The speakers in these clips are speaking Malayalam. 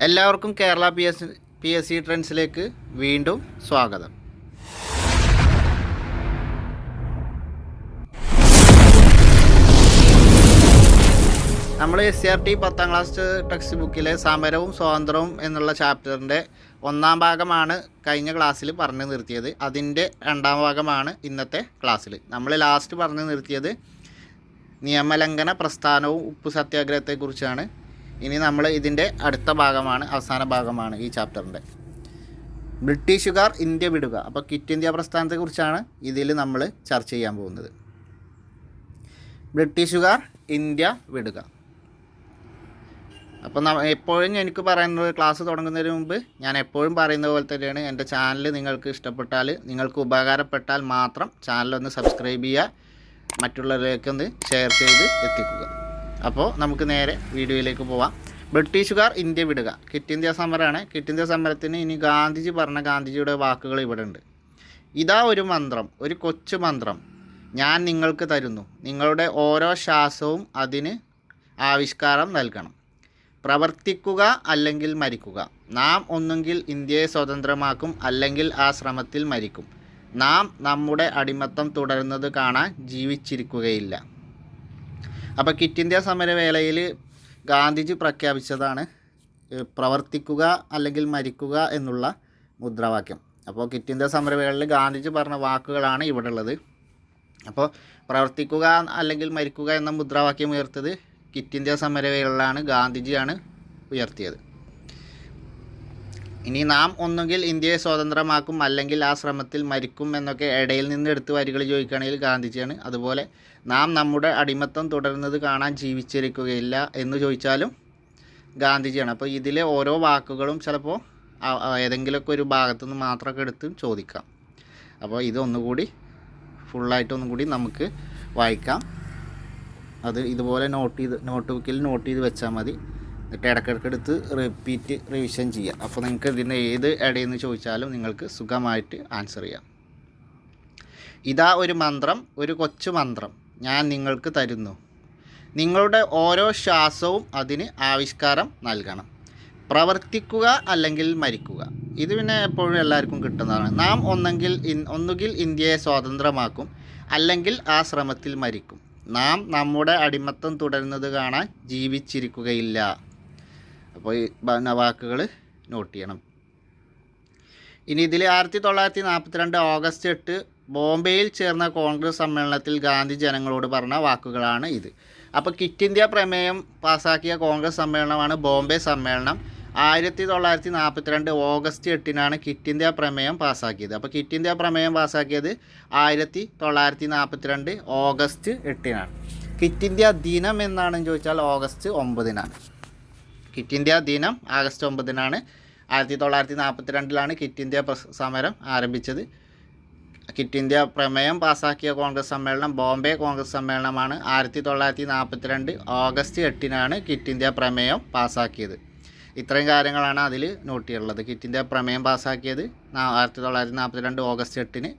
എല്ലാവർക്കും കേരള പി എസ് സി ട്രെൻഡ്സിലേക്ക് വീണ്ടും സ്വാഗതം. നമ്മൾ SCRT 10ാം ക്ലാസ് ടെക്സ്റ്റ് ബുക്കിലെ സമരവും സ്വാതന്ത്ര്യവും എന്നുള്ള ചാപ്റ്ററിൻ്റെ 1ാം ഭാഗമാണ് കഴിഞ്ഞ ക്ലാസ്സിൽ പറഞ്ഞു നിർത്തിയത്. അതിൻ്റെ 2ാം ഭാഗമാണ് ഇന്നത്തെ ക്ലാസ്സിൽ. നമ്മൾ ലാസ്റ്റ് പറഞ്ഞു നിർത്തിയത് നിയമലംഘന പ്രസ്ഥാനവും ഉപ്പു സത്യാഗ്രഹത്തെക്കുറിച്ചാണ്. ഇനി നമ്മൾ ഇതിൻ്റെ അടുത്ത ഭാഗമാണ്, അവസാന ഭാഗമാണ് ഈ ചാപ്റ്ററിൻ്റെ. ബ്രിട്ടീഷുകാർ ഇന്ത്യ വിടുക. അപ്പോൾ ക്വിറ്റ് ഇന്ത്യ പ്രസ്ഥാനത്തെക്കുറിച്ചാണ് ഇതിൽ നമ്മൾ ചർച്ച ചെയ്യാൻ പോകുന്നത്. ബ്രിട്ടീഷുകാർ ഇന്ത്യ വിടുക. അപ്പോൾ എപ്പോഴും എനിക്ക് പറയുന്നത്, ക്ലാസ് തുടങ്ങുന്നതിന് മുമ്പ് ഞാൻ എപ്പോഴും പറയുന്ന പോലെ തന്നെയാണ്, എൻ്റെ ചാനൽ നിങ്ങൾക്ക് ഇഷ്ടപ്പെട്ടാൽ, നിങ്ങൾക്ക് ഉപകാരപ്പെട്ടാൽ മാത്രം ചാനലൊന്ന് സബ്സ്ക്രൈബ് ചെയ്യുക, മറ്റുള്ളവരിലേക്കൊന്ന് ഷെയർ ചെയ്ത് എത്തിക്കുക. അപ്പോൾ നമുക്ക് നേരെ വീഡിയോയിലേക്ക് പോവാം. ബ്രിട്ടീഷുകാർ ഇന്ത്യ വിടുക. ക്വിറ്റ് ഇന്ത്യ സമരമാണ്. ക്വിറ്റ് ഇന്ത്യ സമരത്തിന് ഇനി ഗാന്ധിജി പറഞ്ഞ ഗാന്ധിജിയുടെ വാക്കുകൾ ഇവിടെ ഉണ്ട്. ഇതാ ഒരു മന്ത്രം, ഒരു കൊച്ചു മന്ത്രം ഞാൻ നിങ്ങൾക്ക് തരുന്നു. നിങ്ങളുടെ ഓരോ ശ്വാസവും അതിന് ആവിഷ്കാരം നൽകണം. പ്രവർത്തിക്കുക അല്ലെങ്കിൽ മരിക്കുക. നാം ഒന്നുകിൽ ഇന്ത്യയെ സ്വതന്ത്രമാക്കും, അല്ലെങ്കിൽ ആ ശ്രമത്തിൽ മരിക്കും. നാം നമ്മുടെ അടിമത്തം തുടരുന്നത് കാണാൻ ജീവിച്ചിരിക്കുകയില്ല. അപ്പോൾ ക്വിറ്റ് ഇന്ത്യ സമരവേളയിൽ ഗാന്ധിജി പ്രഖ്യാപിച്ചതാണ് പ്രവർത്തിക്കുക അല്ലെങ്കിൽ മരിക്കുക എന്നുള്ള മുദ്രാവാക്യം. അപ്പോൾ ക്വിറ്റ് ഇന്ത്യ സമരവേളയിൽ ഗാന്ധിജി പറഞ്ഞ വാക്കുകളാണ് ഇവിടെ ഉള്ളത്. അപ്പോൾ പ്രവർത്തിക്കുക അല്ലെങ്കിൽ മരിക്കുക എന്ന മുദ്രാവാക്യം ഉയർത്തത് ക്വിറ്റ് ഇന്ത്യ സമരവേളയിലാണ്, ഗാന്ധിജിയാണ് ഉയർത്തിയത്. ഇനി നാം ഒന്നുകിൽ ഇന്ത്യയെ സ്വതന്ത്രമാക്കും, അല്ലെങ്കിൽ ആ ശ്രമത്തിൽ മരിക്കും എന്നൊക്കെ ഇടയിൽ നിന്ന് എടുത്ത് വരികൾ ചോദിക്കുകയാണെങ്കിൽ ഗാന്ധിജിയാണ്. അതുപോലെ നാം നമ്മുടെ അടിമത്തം തുടരുന്നത് കാണാൻ ജീവിച്ചിരിക്കുകയില്ല എന്ന് ചോദിച്ചാലും ഗാന്ധിജിയാണ്. അപ്പോൾ ഇതിലെ ഓരോ വാക്കുകളും ചിലപ്പോൾ ഏതെങ്കിലുമൊക്കെ ഒരു ഭാഗത്തുനിന്ന് മാത്രമൊക്കെ എടുത്ത് ചോദിക്കാം. അപ്പോൾ ഇതൊന്നുകൂടി ഫുള്ളായിട്ടൊന്നും കൂടി നമുക്ക് വായിക്കാം. അത് ഇതുപോലെ നോട്ട് ബുക്കിൽ നോട്ട് ചെയ്ത് വെച്ചാൽ മതി. എന്നിട്ട് ഇടയ്ക്കിടയ്ക്ക് എടുത്ത് റിവിഷൻ ചെയ്യുക. അപ്പോൾ നിങ്ങൾക്ക് ഇതിൻ്റെ ഏത് ഇടയിൽ നിന്ന് ചോദിച്ചാലും നിങ്ങൾക്ക് സുഖമായിട്ട് ആൻസർ ചെയ്യാം. ഇതാ ഒരു മന്ത്രം, ഒരു കൊച്ചു മന്ത്രം ഞാൻ നിങ്ങൾക്ക് തരുന്നു. നിങ്ങളുടെ ഓരോ ശ്വാസവും അതിന് ആവിഷ്കാരം നൽകണം. പ്രവർത്തിക്കുക അല്ലെങ്കിൽ മരിക്കുക. ഇത് പിന്നെ എപ്പോഴും എല്ലാവർക്കും കിട്ടുന്നതാണ്. നാം ഒന്നുകിൽ ഇന്ത്യയെ സ്വതന്ത്രമാക്കും, അല്ലെങ്കിൽ ആ ശ്രമത്തിൽ മരിക്കും. നാം നമ്മുടെ അടിമത്തം തുടരുന്നത് കാണാൻ ജീവിച്ചിരിക്കുകയില്ല. അപ്പോൾ ഈ വാക്കുകൾ നോട്ട് ചെയ്യണം. ഇനി ഇതിൽ 1942 ഓഗസ്റ്റ് 8 ബോംബെയിൽ ചേർന്ന കോൺഗ്രസ് സമ്മേളനത്തിൽ ഗാന്ധി ജനങ്ങളോട് പറഞ്ഞ വാക്കുകളാണ് ഇത്. അപ്പോൾ ക്വിറ്റ് ഇന്ത്യ പ്രമേയം പാസ്സാക്കിയ കോൺഗ്രസ് സമ്മേളനമാണ് ബോംബെ സമ്മേളനം. 1942 ഓഗസ്റ്റ് 8 ക്വിറ്റ് ഇന്ത്യ പ്രമേയം പാസ്സാക്കിയത്. അപ്പോൾ ക്വിറ്റ് ഇന്ത്യ പ്രമേയം പാസ്സാക്കിയത് 1942 ഓഗസ്റ്റ് 8. ക്വിറ്റ് ഇന്ത്യ ദിനം എന്നാണെന്ന് ചോദിച്ചാൽ ഓഗസ്റ്റ് 9. ക്വിറ്റ് ഇന്ത്യ ദിനം ആഗസ്റ്റ് 9. 1942 ക്വിറ്റ് ഇന്ത്യ സമരം ആരംഭിച്ചത്. ക്വിറ്റ് ഇന്ത്യ പ്രമേയം പാസ്സാക്കിയ കോൺഗ്രസ് സമ്മേളനം ബോംബെ കോൺഗ്രസ് സമ്മേളനമാണ്. 1942 ഓഗസ്റ്റ് 8 ക്വിറ്റ് ഇന്ത്യ പ്രമേയം പാസ്സാക്കിയത്. ഇത്രയും കാര്യങ്ങളാണ് അതിൽ നോട്ട് ചെയ്യാനുള്ളത്. ക്വിറ്റ് ഇന്ത്യ പ്രമേയം പാസ്സാക്കിയത് 1942 ഓഗസ്റ്റ് 8,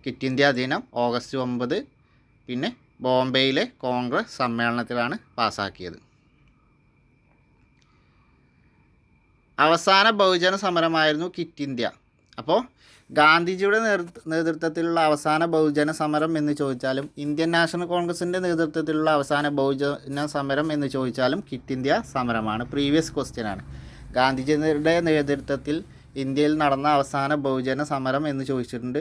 ക്വിറ്റ് ഇന്ത്യ ദിനം ഓഗസ്റ്റ് 9, പിന്നെ ബോംബെയിലെ കോൺഗ്രസ് സമ്മേളനത്തിലാണ് പാസ്സാക്കിയത്. അവസാന ബഹുജന സമരമായിരുന്നു ക്വിറ്റ് ഇന്ത്യ. അപ്പോൾ ഗാന്ധിജിയുടെ നേതൃത്വത്തിലുള്ള അവസാന ബഹുജന സമരം എന്ന് ചോദിച്ചാലും, ഇന്ത്യൻ നാഷണൽ കോൺഗ്രസിൻ്റെ നേതൃത്വത്തിലുള്ള അവസാന ബഹുജന സമരം എന്ന് ചോദിച്ചാലും ക്വിറ്റ് ഇന്ത്യ സമരമാണ്. പ്രീവിയസ് ക്വസ്റ്റ്യനാണ്. ഗാന്ധിജിയുടെ നേതൃത്വത്തിൽ ഇന്ത്യയിൽ നടന്ന അവസാന ബഹുജന സമരം എന്ന് ചോദിച്ചിട്ടുണ്ട്.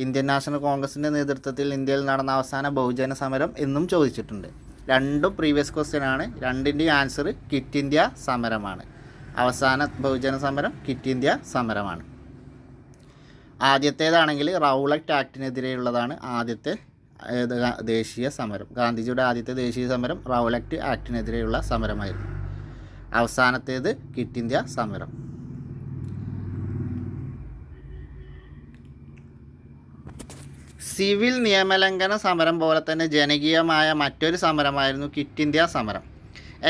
ഇന്ത്യൻ നാഷണൽ കോൺഗ്രസിൻ്റെ നേതൃത്വത്തിൽ ഇന്ത്യയിൽ നടന്ന അവസാന ബഹുജന സമരം എന്നും ചോദിച്ചിട്ടുണ്ട്. രണ്ടും പ്രീവിയസ് ക്വസ്റ്റ്യനാണ്. രണ്ടിൻ്റെയും ആൻസർ ക്വിറ്റ് ഇന്ത്യ സമരമാണ്. അവസാന ബഹുജന സമരം ക്വിറ്റ് ഇന്ത്യ സമരമാണ്. ആദ്യത്തേതാണെങ്കിൽ റൗലറ്റ് ആക്ടിനെതിരെയുള്ളതാണ്. ആദ്യത്തെ ദേശീയ സമരം, ഗാന്ധിജിയുടെ ആദ്യത്തെ ദേശീയ സമരം റൗലറ്റ് ആക്ടിനെതിരെയുള്ള സമരമായിരുന്നു. അവസാനത്തേത് ക്വിറ്റ് ഇന്ത്യ സമരം. സിവിൽ നിയമലംഘന സമരം പോലെ തന്നെ ജനകീയമായ മറ്റൊരു സമരമായിരുന്നു ക്വിറ്റ് ഇന്ത്യ സമരം.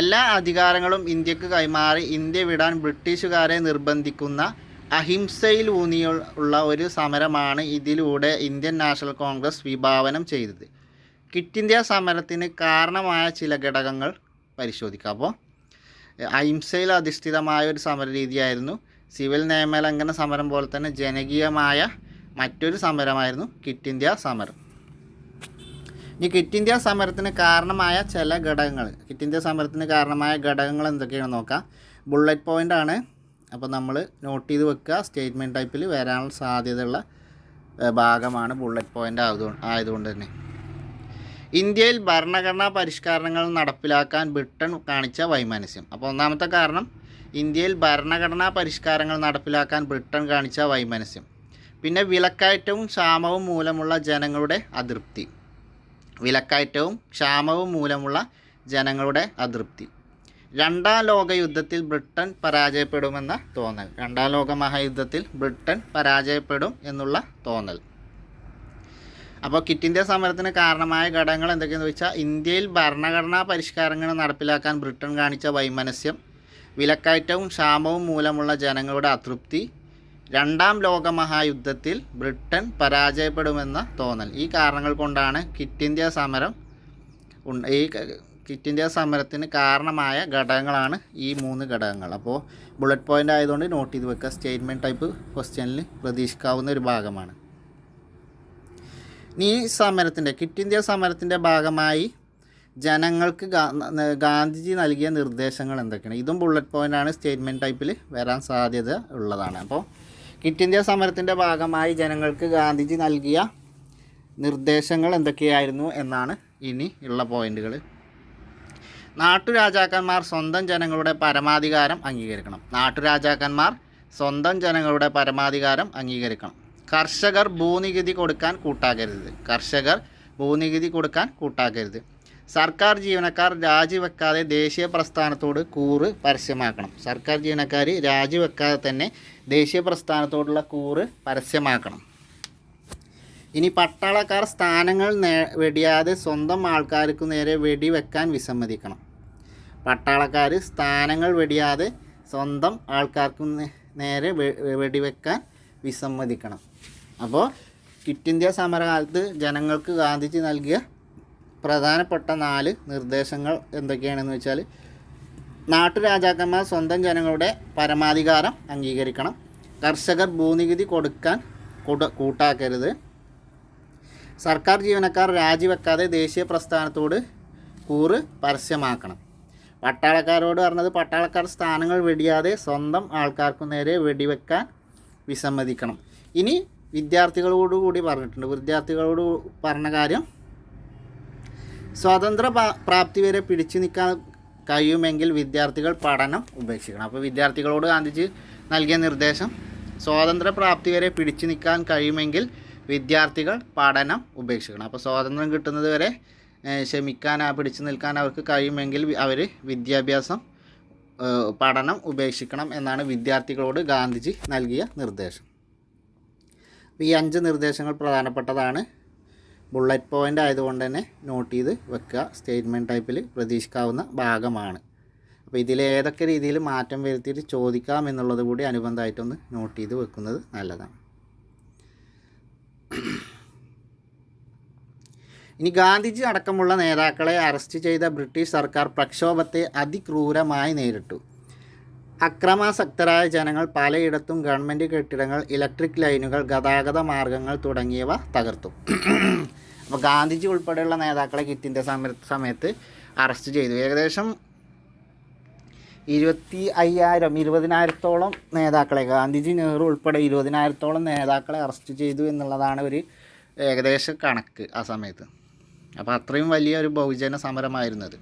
എല്ലാ അധികാരങ്ങളും ഇന്ത്യക്ക് കൈമാറി ഇന്ത്യ വിടാൻ ബ്രിട്ടീഷുകാരെ നിർബന്ധിക്കുന്ന അഹിംസയിൽ ഊന്നിയുള്ള ഒരു സമരമാണ് ഇതിലൂടെ ഇന്ത്യൻ നാഷണൽ കോൺഗ്രസ് വിഭാവനം ചെയ്തത്. ക്വിറ്റ് ഇന്ത്യ സമരത്തിന് കാരണമായ ചില ഘടകങ്ങൾ പരിശോധിക്കാം. അപ്പോൾ അഹിംസയിൽ അധിഷ്ഠിതമായ ഒരു സമരരീതിയായിരുന്നു. സിവിൽ നിയമലംഘന സമരം പോലെ തന്നെ ജനകീയമായ മറ്റൊരു സമരമായിരുന്നു ക്വിറ്റ് ഇന്ത്യ സമരം. ഈ ക്വിറ്റ് ഇന്ത്യ സമരത്തിന് കാരണമായ ചില ഘടകങ്ങൾ, ക്വിറ്റ് ഇന്ത്യ സമരത്തിന് കാരണമായ ഘടകങ്ങൾ എന്തൊക്കെയാണെന്ന് നോക്കാം. ബുള്ളറ്റ് പോയിൻ്റ് ആണ്. അപ്പോൾ നമ്മൾ നോട്ട് ചെയ്ത് വെക്കുക. സ്റ്റേറ്റ്മെൻറ്റ് ടൈപ്പിൽ വരാനുള്ള സാധ്യതയുള്ള ഭാഗമാണ് ബുള്ളറ്റ് പോയിൻ്റ് ആയതുകൊണ്ട് തന്നെ. ഇന്ത്യയിൽ ഭരണഘടനാ പരിഷ്കരണങ്ങൾ നടപ്പിലാക്കാൻ ബ്രിട്ടൻ കാണിച്ച വൈമനസ്യം. അപ്പോൾ ഒന്നാമത്തെ കാരണം ഇന്ത്യയിൽ ഭരണഘടനാ പരിഷ്കാരങ്ങൾ നടപ്പിലാക്കാൻ ബ്രിട്ടൻ കാണിച്ച വൈമനസ്യം. പിന്നെ വിലക്കയറ്റവും ക്ഷാമവും മൂലമുള്ള ജനങ്ങളുടെ അതൃപ്തി. വിലക്കയറ്റവും ക്ഷാമവും മൂലമുള്ള ജനങ്ങളുടെ അതൃപ്തി. രണ്ടാം ലോകയുദ്ധത്തിൽ ബ്രിട്ടൻ പരാജയപ്പെടുമെന്ന തോന്നൽ. രണ്ടാം ലോക മഹായുദ്ധത്തിൽ ബ്രിട്ടൻ പരാജയപ്പെടും എന്നുള്ള തോന്നൽ. അപ്പോൾ ക്വിറ്റ് ഇന്ത്യ സമരത്തിന് കാരണമായ ഘടകങ്ങൾ എന്തൊക്കെയാണെന്ന് വെച്ചാൽ ഇന്ത്യയിൽ ഭരണഘടനാ പരിഷ്കാരങ്ങൾ നടപ്പിലാക്കാൻ ബ്രിട്ടൻ കാണിച്ച വൈമനസ്യം, വിലക്കയറ്റവും ക്ഷാമവും മൂലമുള്ള ജനങ്ങളുടെ അതൃപ്തി, രണ്ടാം ലോക മഹായുദ്ധത്തിൽ ബ്രിട്ടൻ പരാജയപ്പെടുമെന്ന തോന്നൽ. ഈ കാരണങ്ങൾ കൊണ്ടാണ് ക്വിറ്റ് ഇന്ത്യ സമരം ക്വിറ്റ് ഇന്ത്യ സമരത്തിന് കാരണമായ ഘടകങ്ങളാണ് ഈ 3 ഘടകങ്ങൾ. അപ്പോൾ ബുള്ളറ്റ് പോയിൻ്റ് ആയതുകൊണ്ട് നോട്ട് ചെയ്ത് വെക്കുക. സ്റ്റേറ്റ്മെൻറ്റ് ടൈപ്പ് ക്വസ്റ്റ്യനിൽ പ്രതീക്ഷിക്കാവുന്ന ഒരു ഭാഗമാണ്. ഈ സമരത്തിൻ്റെ ക്വിറ്റ് ഇന്ത്യ സമരത്തിൻ്റെ ഭാഗമായി ജനങ്ങൾക്ക് ഗാന്ധിജി നൽകിയ നിർദ്ദേശങ്ങൾ എന്തൊക്കെയാണ്? ഇതും ബുള്ളറ്റ് പോയിൻ്റാണ്. സ്റ്റേറ്റ്മെൻറ്റ് ടൈപ്പിൽ വരാൻ സാധ്യത ഉള്ളതാണ്. അപ്പോൾ ക്വിറ്റ് ഇന്ത്യ സമരത്തിൻ്റെ ഭാഗമായി ജനങ്ങൾക്ക് ഗാന്ധിജി നൽകിയ നിർദ്ദേശങ്ങൾ എന്തൊക്കെയായിരുന്നു എന്നാണ് ഇനി ഉള്ള പോയിന്റുകൾ. നാട്ടുരാജാക്കന്മാർ സ്വന്തം ജനങ്ങളുടെ പരമാധികാരം അംഗീകരിക്കണം. നാട്ടുരാജാക്കന്മാർ സ്വന്തം ജനങ്ങളുടെ പരമാധികാരം അംഗീകരിക്കണം. കർഷകർ ഭൂനികുതി കൊടുക്കാൻ കൂട്ടാക്കരുത്. കർഷകർ ഭൂനികുതി കൊടുക്കാൻ കൂട്ടാക്കരുത്. സർക്കാർ ജീവനക്കാർ രാജിവെക്കാതെ ദേശീയ പ്രസ്ഥാനത്തോട് കൂറ് പരസ്യമാക്കണം. സർക്കാർ ജീവനക്കാർ രാജിവെക്കാതെ തന്നെ ദേശീയ പ്രസ്ഥാനത്തോടുള്ള കൂറ് പരസ്യമാക്കണം. ഇനി പട്ടാളക്കാർ സ്ഥാനങ്ങൾ വെടിയാതെ സ്വന്തം ആൾക്കാർക്ക് നേരെ വെടിവെക്കാൻ വിസമ്മതിക്കണം. പട്ടാളക്കാർ സ്ഥാനങ്ങൾ വെടിയാതെ സ്വന്തം ആൾക്കാർക്ക് നേരെ വെടിവെക്കാൻ വിസമ്മതിക്കണം. അപ്പോൾ ക്വിറ്റ് ഇന്ത്യ സമരകാലത്ത് ജനങ്ങൾക്ക് ഗാന്ധിജി നൽകിയ പ്രധാനപ്പെട്ട 4 നിർദ്ദേശങ്ങൾ എന്തൊക്കെയാണെന്ന് വെച്ചാൽ, നാട്ടുരാജാക്കന്മാർ സ്വന്തം ജനങ്ങളുടെ പരമാധികാരം അംഗീകരിക്കണം. കർഷകർ ഭൂനികുതി കൊടുക്കാൻ കൂട്ടാക്കരുത്. സർക്കാർ ജീവനക്കാർ രാജിവെക്കാതെ ദേശീയ പ്രസ്ഥാനത്തോട് കൂറ് പരസ്യമാക്കണം. പട്ടാളക്കാരോട് പറഞ്ഞത് പട്ടാളക്കാർ സ്ഥാനങ്ങൾ വെടിയാതെ സ്വന്തം ആൾക്കാർക്കു നേരെ വെടിവെക്കാൻ വിസമ്മതിക്കണം. ഇനി വിദ്യാർത്ഥികളോടുകൂടി പറഞ്ഞിട്ടുണ്ട്. വിദ്യാർത്ഥികളോട് പറഞ്ഞ കാര്യം, സ്വതന്ത്ര പ്രാപ്തി വരെ പിടിച്ചു നിൽക്കാൻ കഴിയുമെങ്കിൽ വിദ്യാർത്ഥികൾ പഠനം ഉപേക്ഷിക്കണം. അപ്പോൾ വിദ്യാർത്ഥികളോട് ഗാന്ധിജി നൽകിയ നിർദ്ദേശം, സ്വാതന്ത്ര്യ പ്രാപ്തി വരെ പിടിച്ചു നിൽക്കാൻ കഴിയുമെങ്കിൽ വിദ്യാർത്ഥികൾ പഠനം ഉപേക്ഷിക്കണം. അപ്പോൾ സ്വാതന്ത്ര്യം കിട്ടുന്നത് വരെ പിടിച്ചു നിൽക്കാൻ അവർക്ക് കഴിയുമെങ്കിൽ അവർ വിദ്യാഭ്യാസം പഠനം ഉപേക്ഷിക്കണം എന്നാണ് വിദ്യാർത്ഥികളോട് ഗാന്ധിജി നൽകിയ നിർദ്ദേശം. ഈ 5 നിർദ്ദേശങ്ങൾ പ്രധാനപ്പെട്ടതാണ്. ബുള്ളറ്റ് പോയിൻ്റ് ആയതുകൊണ്ട് തന്നെ നോട്ട് ചെയ്ത് വെക്കുക. സ്റ്റേറ്റ്മെൻറ്റ് ടൈപ്പിൽ പ്രതീക്ഷിക്കാവുന്ന ഭാഗമാണ്. അപ്പോൾ ഇതിൽ ഏതൊക്കെ രീതിയിൽ മാറ്റം വരുത്തിയിട്ട് ചോദിക്കാം എന്നുള്ളത് കൂടി അനുബന്ധമായിട്ടൊന്ന് നോട്ട് ചെയ്ത് വെക്കുന്നത് നല്ലതാണ്. ഇനി ഗാന്ധിജി അടക്കമുള്ള നേതാക്കളെ അറസ്റ്റ് ചെയ്ത ബ്രിട്ടീഷ് സർക്കാർ പ്രക്ഷോഭത്തെ അതിക്രൂരമായി നേരിട്ടു. അക്രമാസക്തരായ ജനങ്ങൾ പലയിടത്തും ഗവൺമെൻറ് കെട്ടിടങ്ങൾ, ഇലക്ട്രിക് ലൈനുകൾ, ഗതാഗത മാർഗങ്ങൾ തുടങ്ങിയവ തകർത്തു. അപ്പോൾ ഗാന്ധിജി ഉൾപ്പെടെയുള്ള നേതാക്കളെ ക്വിറ്റ് ഇന്ത്യ സമയത്ത് അറസ്റ്റ് ചെയ്തു. ഏകദേശം 20,000-20,000 നേതാക്കളെ, ഗാന്ധിജി, നെഹ്റു ഉൾപ്പെടെ 20,000 നേതാക്കളെ അറസ്റ്റ് ചെയ്തു എന്നുള്ളതാണ് ഒരു ഏകദേശ കണക്ക് ആ സമയത്ത്. അപ്പോൾ അത്രയും വലിയ ഒരു ബഹുജന സമരമായിരുന്നത്.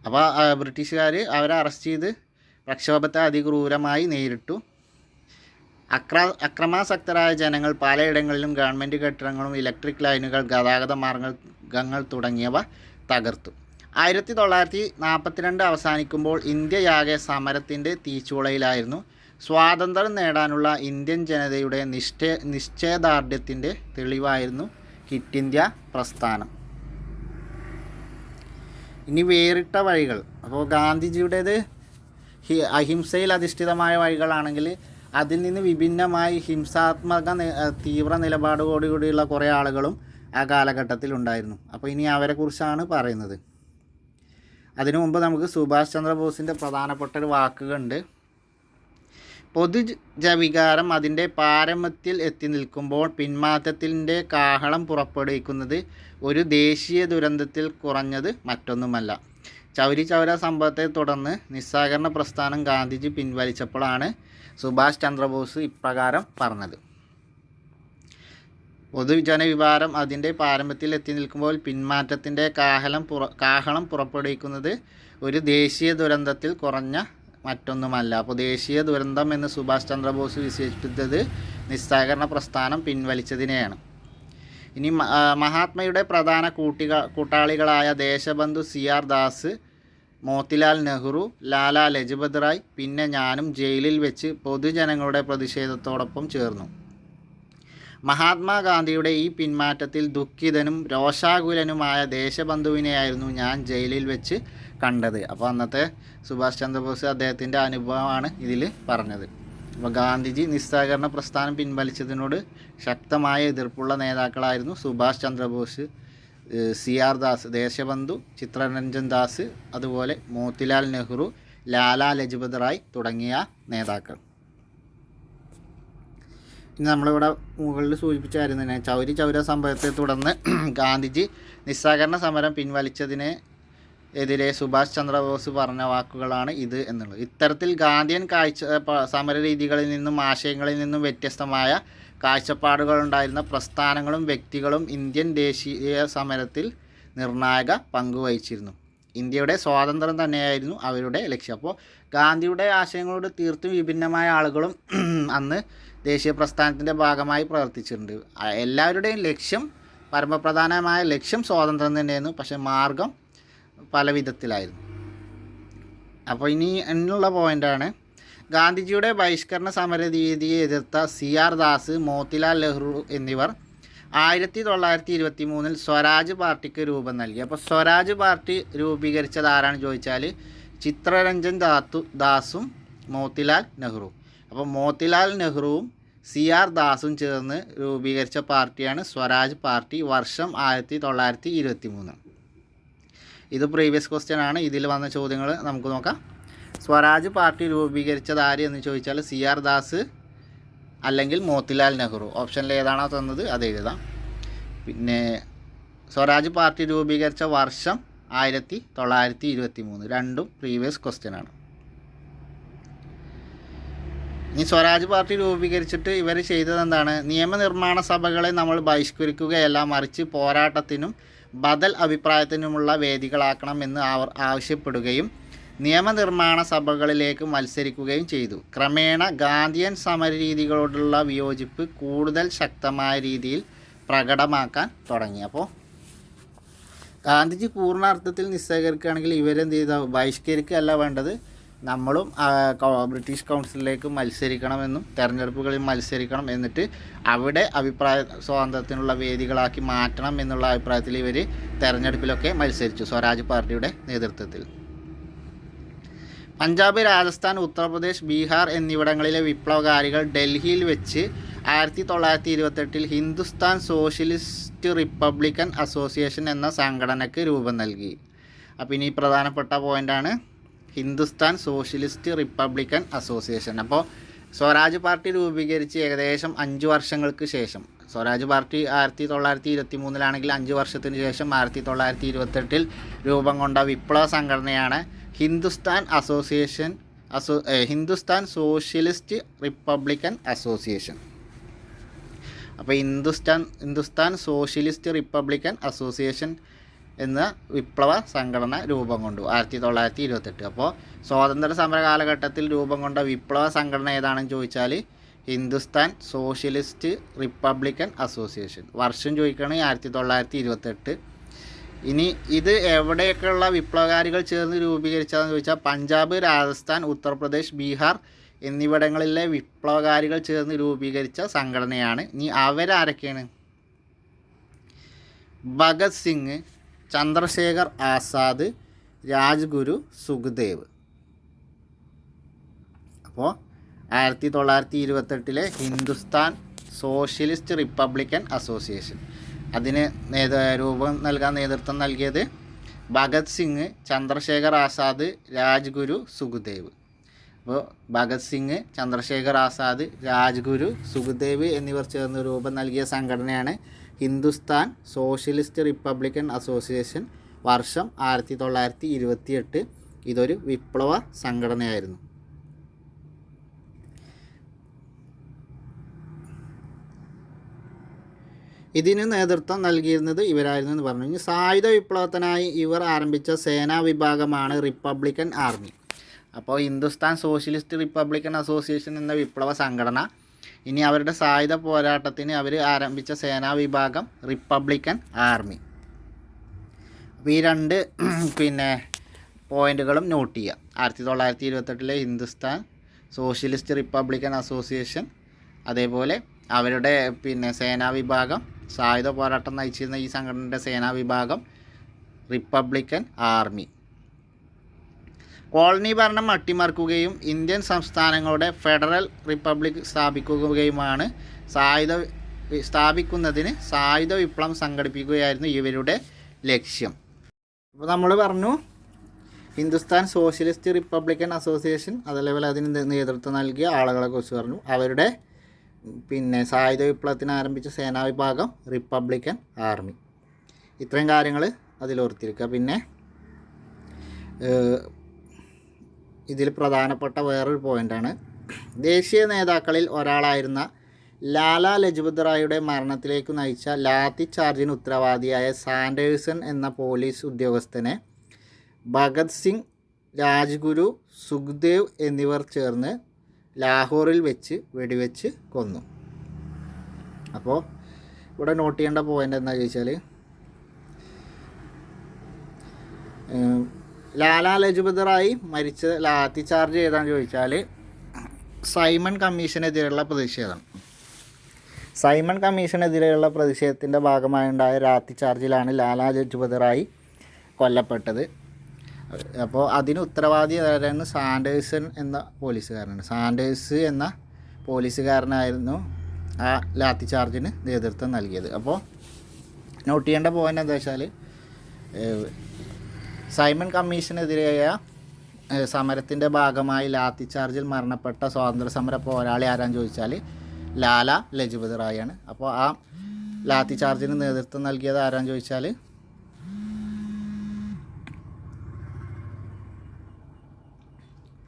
അപ്പോൾ ബ്രിട്ടീഷുകാർ അവരെ അറസ്റ്റ് ചെയ്ത് പ്രക്ഷോഭത്തെ അതിക്രൂരമായി നേരിട്ടു. അക്രമാസക്തരായ ജനങ്ങൾ പലയിടങ്ങളിലും ഗവൺമെൻറ് കെട്ടിടങ്ങളും, ഇലക്ട്രിക് ലൈനുകൾ, ഗതാഗത മാർഗങ്ങൾ തുടങ്ങിയവ തകർത്തു. 1942 അവസാനിക്കുമ്പോൾ ഇന്ത്യയാകെ സമരത്തിൻ്റെ തീച്ചൂളയിലായിരുന്നു. സ്വാതന്ത്ര്യം നേടാനുള്ള ഇന്ത്യൻ ജനതയുടെ നിശ്ചയദാർഢ്യത്തിൻ്റെ തെളിവായിരുന്നു ക്വിറ്റ് ഇന്ത്യ പ്രസ്ഥാനം. ഇനി വേറിട്ട വഴികൾ. അപ്പോൾ ഗാന്ധിജിയുടേത് അഹിംസയിൽ അധിഷ്ഠിതമായ വഴികളാണെങ്കിൽ അതിൽ നിന്ന് വിഭിന്നമായി ഹിംസാത്മക തീവ്ര നിലപാടോടുകൂടിയുള്ള കുറേ ആളുകളും ആ കാലഘട്ടത്തിൽ ഉണ്ടായിരുന്നു. അപ്പോൾ ഇനി അവരെക്കുറിച്ചാണ് പറയുന്നത്. അതിനു മുമ്പ് നമുക്ക് സുഭാഷ് ചന്ദ്രബോസിൻ്റെ പ്രധാനപ്പെട്ട ഒരു വാക്കുകളുണ്ട്. പൊതുജവികാരം അതിൻ്റെ പാരമ്യത്തിൽ എത്തി നിൽക്കുമ്പോൾ പിന്മാറ്റത്തിൻ്റെ കാഹളം പുറപ്പെടുവിക്കുന്നത് ഒരു ദേശീയ ദുരന്തത്തിൽ കുറഞ്ഞത് മറ്റൊന്നുമല്ല. ചൗരി ചൗര സംഭവത്തെ തുടർന്ന് നിസ്സഹകരണ പ്രസ്ഥാനം ഗാന്ധിജി പിൻവലിച്ചപ്പോഴാണ് സുഭാഷ് ചന്ദ്രബോസ് ഇപ്രകാരം പറഞ്ഞത്. പൊതുജനവികാരം അതിൻ്റെ പാരമ്യത്തിൽ എത്തി നിൽക്കുമ്പോൾ പിന്മാറ്റത്തിൻ്റെ കാഹളം പുറപ്പെടുവിക്കുന്നത് ഒരു ദേശീയ ദുരന്തത്തിൽ കുറഞ്ഞ മറ്റൊന്നുമല്ല. അപ്പോൾ ദേശീയ ദുരന്തം എന്ന് സുഭാഷ് ചന്ദ്രബോസ് വിശേഷിപ്പിച്ചത് നിസ്സഹകരണ പ്രസ്ഥാനം പിൻവലിച്ചതിനെയാണ്. ഇനി മഹാത്മയുടെ പ്രധാന കൂട്ടാളികളായ ദേശബന്ധു CR ദാസ്, മോത്തിലാൽ നെഹ്റു, ലാലാ ലജ്പത് റായ്, പിന്നെ ഞാനും ജയിലിൽ വെച്ച് പൊതുജനങ്ങളുടെ പ്രതിഷേധത്തോടൊപ്പം ചേർന്നു. മഹാത്മാഗാന്ധിയുടെ ഈ പിന്മാറ്റത്തിൽ ദുഃഖിതനും രോഷാകുലനുമായ ദേശബന്ധുവിനെയായിരുന്നു ഞാൻ ജയിലിൽ വെച്ച് കണ്ടത്. അപ്പോൾ അന്നത്തെ സുഭാഷ് ചന്ദ്രബോസ് അദ്ദേഹത്തിൻ്റെ അനുഭവമാണ് ഇതിൽ പറഞ്ഞത്. അപ്പോൾ ഗാന്ധിജി നിസ്സഹകരണ പ്രസ്ഥാനം പിൻവലിച്ചതിനോട് ശക്തമായ എതിർപ്പുള്ള നേതാക്കളായിരുന്നു സുഭാഷ് ചന്ദ്രബോസ്, CR ദാസ് ദേശബന്ധു, ചിത്രരഞ്ജൻ ദാസ്, അതുപോലെ മോത്തിലാൽ നെഹ്റു, ലാലാ ലജ്പത് റായ് തുടങ്ങിയ നേതാക്കൾ. ഇനി നമ്മളിവിടെ മുകളിൽ സൂചിപ്പിച്ചായിരുന്നു തന്നെ ചൗരി ചൗര സംഭവത്തെ തുടർന്ന് ഗാന്ധിജി നിസ്സഹകരണ സമരം പിൻവലിച്ചതിന് എതിരെ സുഭാഷ് ചന്ദ്രബോസ് പറഞ്ഞ വാക്കുകളാണ് ഇത് എന്നുള്ളത്. ഇത്തരത്തിൽ ഗാന്ധിയൻ സമര രീതികളിൽ നിന്നും ആശയങ്ങളിൽ നിന്നും വ്യത്യസ്തമായ കാഴ്ചപ്പാടുകളുണ്ടായിരുന്ന പ്രസ്ഥാനങ്ങളും വ്യക്തികളും ഇന്ത്യൻ ദേശീയ സമരത്തിൽ നിർണായക പങ്കുവഹിച്ചിരുന്നു. ഇന്ത്യയുടെ സ്വാതന്ത്ര്യം തന്നെയായിരുന്നു അവരുടെ ലക്ഷ്യം. അപ്പോൾ ഗാന്ധിയുടെ ആശയങ്ങളോട് തീർത്തും വിഭിന്നമായ ആളുകളും അന്ന് ദേശീയ പ്രസ്ഥാനത്തിൻ്റെ ഭാഗമായി പ്രവർത്തിച്ചിട്ടുണ്ട്. എല്ലാവരുടെയും ലക്ഷ്യം, പരമപ്രധാനമായ ലക്ഷ്യം സ്വാതന്ത്ര്യം തന്നെയായിരുന്നു. പക്ഷേ മാർഗം പല വിധത്തിലായിരുന്നു. അപ്പോൾ ഇനി എന്നുള്ള പോയിൻ്റാണ്, ഗാന്ധിജിയുടെ ബഹിഷ്കരണ സമര രീതിയെ എതിർത്ത CR ദാസ്, മോത്തിലാൽ നെഹ്റു എന്നിവർ 1923 സ്വരാജ് പാർട്ടിക്ക് രൂപം നൽകി. അപ്പോൾ സ്വരാജ് പാർട്ടി രൂപീകരിച്ചത് ആരാണ് ചോദിച്ചാൽ ചിത്രരഞ്ജൻ ദാസും മോത്തിലാൽ നെഹ്റു. അപ്പോൾ മോത്തിലാൽ നെഹ്റുവും CR ദാസും ചേർന്ന് രൂപീകരിച്ച പാർട്ടിയാണ് സ്വരാജ് പാർട്ടി. വർഷം 1923. ഇത് പ്രീവിയസ് ക്വസ്റ്റ്യൻ ആണ്. ഇതിൽ വന്ന ചോദ്യങ്ങൾ നമുക്ക് നോക്കാം. സ്വരാജ് പാർട്ടി രൂപീകരിച്ചത് ആര് എന്ന് ചോദിച്ചാൽ CR ദാസ് അല്ലെങ്കിൽ മോത്തിലാൽ നെഹ്റു. ഓപ്ഷനിൽ ഏതാണോ തന്നത് അത് എഴുതാം. പിന്നെ സ്വരാജ് പാർട്ടി രൂപീകരിച്ച വർഷം 1923. രണ്ടും പ്രീവിയസ് ക്വസ്റ്റ്യൻ ആണ്. ഇനി സ്വരാജ് പാർട്ടി രൂപീകരിച്ചിട്ട് ഇവർ ചെയ്തത് എന്താണ്? നിയമനിർമ്മാണ സഭകളെ നമ്മൾ ബഹിഷ്കരിക്കുകയല്ല, മറിച്ച് പോരാട്ടത്തിനും ബദൽ അഭിപ്രായത്തിനുമുള്ള വേദികളാക്കണമെന്ന് അവർ ആവശ്യപ്പെടുകയും നിയമനിർമ്മാണ സഭകളിലേക്ക് മത്സരിക്കുകയും ചെയ്തു. ക്രമേണ ഗാന്ധിയൻ സമരരീതികളോടുള്ള വിയോജിപ്പ് കൂടുതൽ ശക്തമായ രീതിയിൽ പ്രകടമാക്കാൻ തുടങ്ങി. അപ്പോൾ ഗാന്ധിജി പൂർണ്ണാർത്ഥത്തിൽ നിസ്സഹകരിക്കുകയാണെങ്കിൽ ഇവരെന്ത് ചെയ്ത ബഹിഷ്കരിക്കുകയല്ല വേണ്ടത്, നമ്മളും ബ്രിട്ടീഷ് കൗൺസിലിലേക്ക് മത്സരിക്കണമെന്നും തെരഞ്ഞെടുപ്പുകളിൽ മത്സരിക്കണം, എന്നിട്ട് അവിടെ അഭിപ്രായ സ്വാതന്ത്ര്യത്തിനുള്ള വേദികളാക്കി മാറ്റണം എന്നുള്ള അഭിപ്രായത്തിൽ ഇവർ തെരഞ്ഞെടുപ്പിലൊക്കെ മത്സരിച്ചു സ്വരാജ് പാർട്ടിയുടെ നേതൃത്വത്തിൽ. പഞ്ചാബ്, രാജസ്ഥാൻ, ഉത്തർപ്രദേശ്, ബീഹാർ എന്നിവിടങ്ങളിലെ വിപ്ലവകാരികൾ ഡൽഹിയിൽ വെച്ച് 1928 ഹിന്ദുസ്ഥാൻ സോഷ്യലിസ്റ്റ് റിപ്പബ്ലിക്കൻ അസോസിയേഷൻ എന്ന സംഘടനയ്ക്ക് രൂപം നൽകി. അപ്പോൾ ഇനി പ്രധാനപ്പെട്ട പോയിൻ്റാണ് ഹിന്ദുസ്ഥാൻ സോഷ്യലിസ്റ്റ് റിപ്പബ്ലിക്കൻ അസോസിയേഷൻ. അപ്പോൾ സ്വരാജ് പാർട്ടി രൂപീകരിച്ച് ഏകദേശം 5 വർഷങ്ങൾക്ക് ശേഷം, സ്വരാജ് പാർട്ടി 1923 5 വർഷത്തിന് ശേഷം 1928 രൂപം കൊണ്ട വിപ്ലവ സംഘടനയാണ് ഹിന്ദുസ്ഥാൻ സോഷ്യലിസ്റ്റ് റിപ്പബ്ലിക്കൻ അസോസിയേഷൻ. അപ്പോൾ ഹിന്ദുസ്ഥാൻ സോഷ്യലിസ്റ്റ് റിപ്പബ്ലിക്കൻ അസോസിയേഷൻ എന്ന വിപ്ലവ സംഘടന രൂപം കൊണ്ടു 1928. അപ്പോൾ സ്വാതന്ത്ര്യ സമര കാലഘട്ടത്തിൽ രൂപം കൊണ്ട വിപ്ലവ സംഘടന ഏതാണെന്ന് ചോദിച്ചാൽ ഹിന്ദുസ്ഥാൻ സോഷ്യലിസ്റ്റ് റിപ്പബ്ലിക്കൻ അസോസിയേഷൻ. വർഷം ചോദിക്കുകയാണെങ്കിൽ 1928. ഇനി ഇത് എവിടെയൊക്കെയുള്ള വിപ്ലവകാരികൾ ചേർന്ന് രൂപീകരിച്ചതെന്ന് ചോദിച്ചാൽ പഞ്ചാബ്, രാജസ്ഥാൻ, ഉത്തർപ്രദേശ്, ബീഹാർ എന്നിവിടങ്ങളിലെ വിപ്ലവകാരികൾ ചേർന്ന് രൂപീകരിച്ച സംഘടനയാണ്. ഇനി അവരാരൊക്കെയാണ്? ഭഗത് സിംഗ്, ചന്ദ്രശേഖർ ആസാദ്, രാജ്ഗുരു, സുഖ്ദേവ്. അപ്പോൾ 1928 ഹിന്ദുസ്ഥാൻ സോഷ്യലിസ്റ്റ് റിപ്പബ്ലിക്കൻ അസോസിയേഷൻ, അതിന് രൂപം നൽകാൻ നേതൃത്വം നൽകിയത് ഭഗത് സിംഗ്, ചന്ദ്രശേഖർ ആസാദ്, രാജ്ഗുരു, സുഖ്ദേവ്. അപ്പോൾ ഭഗത് സിംഗ്, ചന്ദ്രശേഖർ ആസാദ്, രാജ്ഗുരു, സുഖ്ദേവ് എന്നിവർ ചേർന്ന് രൂപം നൽകിയ സംഘടനയാണ് ഹിന്ദുസ്ഥാൻ സോഷ്യലിസ്റ്റ് റിപ്പബ്ലിക്കൻ അസോസിയേഷൻ. വർഷം 1928. ഇതൊരു വിപ്ലവ സംഘടനയായിരുന്നു. ഇതിന് നേതൃത്വം നൽകിയിരുന്നത് ഇവരായിരുന്നു എന്ന് പറഞ്ഞു. ഇനി സായുധ വിപ്ലവത്തിനായി ഇവർ ആരംഭിച്ച സേനാ വിഭാഗമാണ് റിപ്പബ്ലിക്കൻ ആർമി. അപ്പോൾ ഹിന്ദുസ്ഥാൻ സോഷ്യലിസ്റ്റ് റിപ്പബ്ലിക്കൻ അസോസിയേഷൻ എന്ന വിപ്ലവ സംഘടന, ഇനി അവരുടെ സായുധ പോരാട്ടത്തിന് അവർ ആരംഭിച്ച സേനാ വിഭാഗം റിപ്പബ്ലിക്കൻ ആർമി. അപ്പോൾ ഈ രണ്ട് പോയിന്റുകളും നോട്ട് ചെയ്യുക. 1928 ഹിന്ദുസ്ഥാൻ സോഷ്യലിസ്റ്റ് റിപ്പബ്ലിക്കൻ അസോസിയേഷൻ, അതേപോലെ അവരുടെ സേനാ വിഭാഗം, സായുധ പോരാട്ടം നയിച്ചിരുന്ന ഈ സംഘടനയുടെ സേനാ വിഭാഗം റിപ്പബ്ലിക്കൻ ആർമി. കോളനി ഭരണം അട്ടിമറിക്കുകയും ഇന്ത്യൻ സംസ്ഥാനങ്ങളുടെ ഫെഡറൽ റിപ്പബ്ലിക് സ്ഥാപിക്കുന്നതിന് സായുധ വിപ്ലവം സംഘടിപ്പിക്കുകയായിരുന്നു ഇവരുടെ ലക്ഷ്യം. അപ്പോൾ നമ്മൾ പറഞ്ഞു ഹിന്ദുസ്ഥാൻ സോഷ്യലിസ്റ്റ് റിപ്പബ്ലിക്കൻ അസോസിയേഷൻ, അതേപോലെ അതിന് നേതൃത്വം നൽകിയ ആളുകളെ കുറിച്ച് പറഞ്ഞു. അവരുടെ സായുധ വിപ്ലവത്തിന് ആരംഭിച്ച സേനാ വിഭാഗം റിപ്പബ്ലിക്കൻ ആർമി. ഇത്രയും കാര്യങ്ങൾ അതിലോർത്തിരിക്കുക. പിന്നെ ഇതിൽ പ്രധാനപ്പെട്ട വേറൊരു പോയിൻ്റാണ്, ദേശീയ നേതാക്കളിൽ ഒരാളായിരുന്ന ലാലാ ലജ്പത് റായിയുടെ മരണത്തിലേക്ക് നയിച്ച ലാത്തി ചാർജിന് ഉത്തരവാദിയായ സാൻഡേഴ്സൺ എന്ന പോലീസ് ഉദ്യോഗസ്ഥനെ ഭഗത് സിംഗ്, രാജ്ഗുരു, സുഖ്ദേവ് എന്നിവർ ചേർന്ന് ലാഹോറിൽ വെച്ച് വെടിവെച്ച് കൊന്നു. അപ്പോൾ ഇവിടെ നോട്ട് ചെയ്യേണ്ട പോയിൻ്റ് എന്താ ചോദിച്ചാൽ, ലാലാ ലജ്പത് റായി മരിച്ച ലാത്തി ചാർജ് ചെയ്താന്ന് ചോദിച്ചാൽ സൈമൺ കമ്മീഷനെതിരെയുള്ള പ്രതിഷേധം. സൈമൺ കമ്മീഷനെതിരെയുള്ള പ്രതിഷേധത്തിൻ്റെ ഭാഗമായുണ്ടായ ലാത്തി ചാർജിലാണ് ലാലാ ലജ്പത് റായി കൊല്ലപ്പെട്ടത്. അപ്പോൾ അതിന് ഉത്തരവാദി ആരായിരുന്നു? സാൻഡേഴ്സൺ എന്ന പോലീസുകാരനാണ്. സാൻഡേഴ്സ് എന്ന പോലീസുകാരനായിരുന്നു ആ ലാത്തി ചാർജിന് നേതൃത്വം നൽകിയത്. അപ്പോൾ നോട്ട് ചെയ്യേണ്ട പോയിൻ്റ് എന്താ വെച്ചാൽ, സൈമൺ കമ്മീഷനെതിരായ സമരത്തിൻ്റെ ഭാഗമായി ലാത്തി ചാർജിൽ മരണപ്പെട്ട സ്വാതന്ത്ര്യ സമര പോരാളി ആരാന്ന് ചോദിച്ചാൽ ലാലാ ലജ്പത് റായിയാണ്. അപ്പോൾ ആ ലാത്തി ചാർജിന് നേതൃത്വം നൽകിയത് ആരാന്ന് ചോദിച്ചാൽ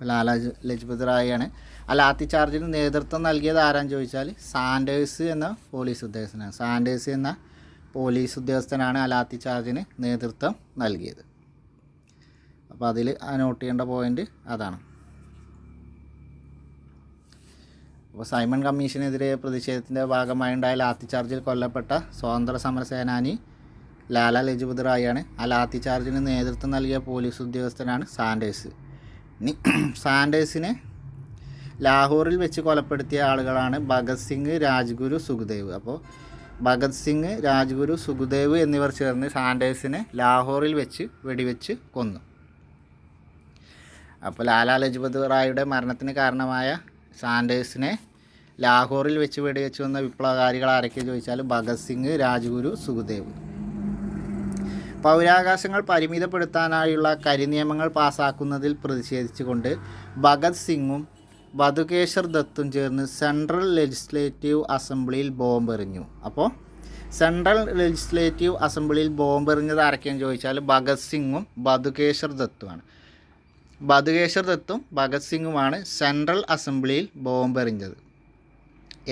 ലാലാ ലജ്പത് റായിയാണ്. ആ ലാത്തി ചാർജിന് നേതൃത്വം നൽകിയത് ആരാന്ന് ചോദിച്ചാൽ സാൻഡേഴ്സ് എന്ന പോലീസ് ഉദ്യോഗസ്ഥനാണ്. സാൻഡേഴ്സ് എന്ന പോലീസ് ഉദ്യോഗസ്ഥനാണ് ആ ലാത്തി ചാർജിന് നേതൃത്വം നൽകിയത്. അപ്പോൾ അതിൽ നോട്ട് ചെയ്യേണ്ട പോയിൻ്റ് അതാണ്. അപ്പോൾ സൈമൺ കമ്മീഷനെതിരെ പ്രതിഷേധത്തിൻ്റെ ഭാഗമായുണ്ടായ ലാത്തി ചാർജിൽ കൊല്ലപ്പെട്ട സ്വാതന്ത്ര്യ സമര സേനാനി ലാലാ ലജ്പത് റായിയാണ്. ആ ലാത്തി ചാർജിന് നേതൃത്വം നൽകിയ പോലീസ് ഉദ്യോഗസ്ഥനാണ് സാൻഡേഴ്സ്. ഇനി സാൻഡേഴ്സിനെ ലാഹോറിൽ വെച്ച് കൊലപ്പെടുത്തിയ ആളുകളാണ് ഭഗത് സിംഗ്, രാജ്ഗുരു, സുഖ്ദേവ്. അപ്പോൾ ഭഗത് സിംഗ്, രാജ്ഗുരു, സുഖ്ദേവ് എന്നിവർ ചേർന്ന് സാൻഡേഴ്സിനെ ലാഹോറിൽ വെച്ച് വെടിവെച്ച് കൊന്നു. അപ്പോൾ ലാലാ ലജ്പത് റായിയുടെ മരണത്തിന് കാരണമായ സാൻഡേഴ്സിനെ ലാഹോറിൽ വെച്ച് വെടിവെച്ച് കൊന്ന വിപ്ലവകാരികൾ ആരൊക്കെ ചോദിച്ചാൽ ഭഗത് സിംഗ്, രാജ്ഗുരു, സുഖ്ദേവ്. പൗരാവകാശങ്ങൾ പരിമിതപ്പെടുത്താനായുള്ള കരിനിയമങ്ങൾ പാസ്സാക്കുന്നതിൽ പ്രതിഷേധിച്ചുകൊണ്ട് ഭഗത് സിംഗും ബതുകേശ്വർ ദത്തും ചേർന്ന് സെൻട്രൽ ലെജിസ്ലേറ്റീവ് അസംബ്ലിയിൽ ബോംബെറിഞ്ഞു. അപ്പോൾ സെൻട്രൽ ലെജിസ്ലേറ്റീവ് അസംബ്ലിയിൽ ബോംബെറിഞ്ഞത് ആരൊക്കെയെന്ന് ചോദിച്ചാൽ ഭഗത് സിംഗും ബതുകേശ്വർ ദത്തുമാണ്. ബതുകേശ്വർ ദത്തും ഭഗത് സിംഗുമാണ് സെൻട്രൽ അസംബ്ലിയിൽ ബോംബെറിഞ്ഞത്.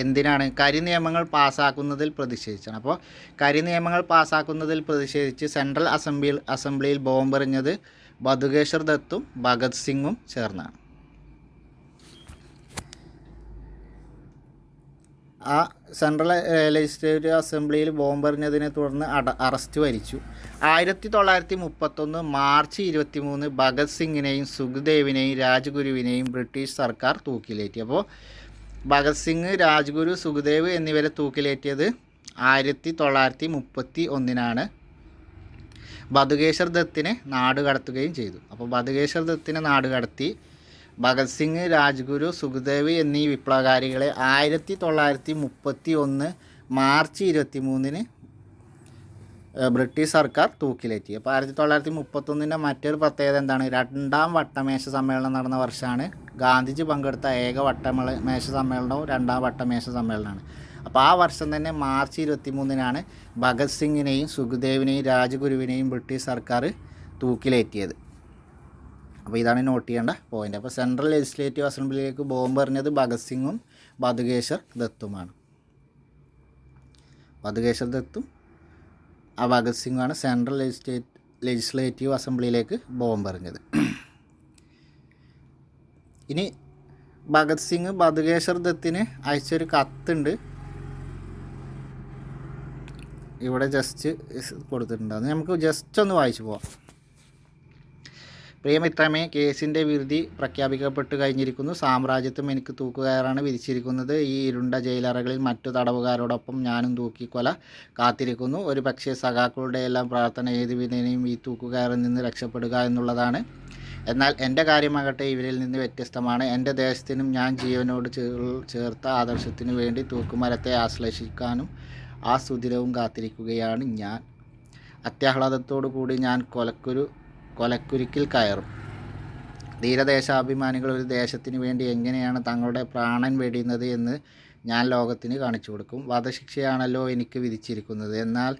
എന്തിനാണ്? കരിനിയമങ്ങൾ പാസ്സാക്കുന്നതിൽ പ്രതിഷേധിച്ചാണ്. അപ്പോൾ കരിനിയമങ്ങൾ പാസ്സാക്കുന്നതിൽ പ്രതിഷേധിച്ച് സെൻട്രൽ അസംബ്ലിയിൽ ബോംബെറിഞ്ഞത് ബതുകേശ്വർ ദത്തും ഭഗത് സിംഗും ചേർന്നാണ്. ആ സെൻട്രൽ ലെജിസ്ലേറ്റീവ് അസംബ്ലിയിൽ ബോംബെറിഞ്ഞതിനെ തുടർന്ന് അറസ്റ്റ് വരിച്ചു. 1931 മാർച്ച് 23 ഭഗത് സിംഗിനെയും സുഖ്ദേവിനെയും രാജ്ഗുരുവിനെയും ബ്രിട്ടീഷ് സർക്കാർ തൂക്കിലേറ്റി. അപ്പോൾ ഭഗത് സിംഗ്, രാജ്ഗുരു, സുഖ്ദേവ് എന്നിവരെ തൂക്കിലേറ്റിയത് 1931 ബതുകേശ്വർ ദത്തിനെ നാടുകടത്തുകയും ചെയ്തു. അപ്പോൾ ബതുകേശ്വർ ദത്തിനെ നാടുകടത്തി ഭഗത് സിംഗ്, രാജ്ഗുരു, സുഖ്ദേവ് എന്നീ വിപ്ലവകാരികളെ 1931 മാർച്ച് 23 ബ്രിട്ടീഷ് സർക്കാർ തൂക്കിലേറ്റി. അപ്പോൾ 1931 മറ്റൊരു പ്രത്യേകത എന്താണ്? രണ്ടാം വട്ടമേശ സമ്മേളനം നടന്ന വർഷമാണ്. ഗാന്ധിജി പങ്കെടുത്ത ഏക വട്ടമേശ സമ്മേളനവും രണ്ടാം വട്ടമേശ സമ്മേളനമാണ്. അപ്പോൾ ആ വർഷം തന്നെ മാർച്ച് 23 ഭഗത് സിംഗിനെയും സുഖ്ദേവിനെയും രാജഗുരുവിനെയും ബ്രിട്ടീഷ് സർക്കാർ തൂക്കിലേറ്റിയത്. അപ്പോൾ ഇതാണ് നോട്ട് ചെയ്യേണ്ട പോയിൻ്റ്. അപ്പോൾ സെൻട്രൽ ലെജിസ്ലേറ്റീവ് അസംബ്ലിയിലേക്ക് ബോംബ് എറിഞ്ഞത് ഭഗത് സിംഗും Batukeshwar ദത്തുമാണ്. Batukeshwar ദത്തും Bhagat സിംഗാണ് central legislative അസംബ്ലിയിലേക്ക് bomb എറിഞ്ഞത്. ഇനി ഭഗത് സിംഗ് ബതുകേശ്വർ ദത്തിന് അയച്ചൊരു കത്തുണ്ട്, ഇവിടെ ജസ്റ്റ് കൊടുത്തിട്ടുണ്ട്. അത് നമുക്ക് ജസ്റ്റ് ഒന്ന് വായിച്ചു പോവാം. പ്രിയമിത്രമേ, കേസിൻ്റെ വിധി പ്രഖ്യാപിക്കപ്പെട്ട് കഴിഞ്ഞിരിക്കുന്നു. സാമ്രാജ്യത്വം എനിക്ക് തൂക്കുകയറാണ് വിധിച്ചിരിക്കുന്നത്. ഈ ഇരുണ്ട ജയിലറകളിൽ മറ്റു തടവുകാരോടൊപ്പം ഞാനും തൂക്കിക്കൊല കാത്തിരിക്കുന്നു. ഒരു പക്ഷേ സഖാക്കളുടെ എല്ലാം പ്രാർത്ഥന ഏത് വിധേനയും ഈ തൂക്കുകയറിൽ നിന്ന് രക്ഷപ്പെടുക എന്നുള്ളതാണ്. എന്നാൽ എൻ്റെ കാര്യമാകട്ടെ ഇവരിൽ നിന്ന് വ്യത്യസ്തമാണ്. എൻ്റെ ദേശത്തിനും ഞാൻ ജീവനോട് ചേർത്ത ആദർശത്തിനു വേണ്ടി തൂക്കുമരത്തെ ആശ്ലേഷിക്കാനും ആ സുദിനവും കാത്തിരിക്കുകയാണ് ഞാൻ. അത്യാഹ്ലാദത്തോടു കൂടി ഞാൻ കൊലക്കുരുക്കിൽ കയറും. ധീരദേശാഭിമാനികൾ ഒരു ദേശത്തിന് വേണ്ടി എങ്ങനെയാണ് തങ്ങളുടെ പ്രാണൻ വെടിയുന്നത് എന്ന് ഞാൻ ലോകത്തിന് കാണിച്ചു കൊടുക്കും. വധശിക്ഷയാണല്ലോ എനിക്ക് വിധിച്ചിരിക്കുന്നത്. എന്നാൽ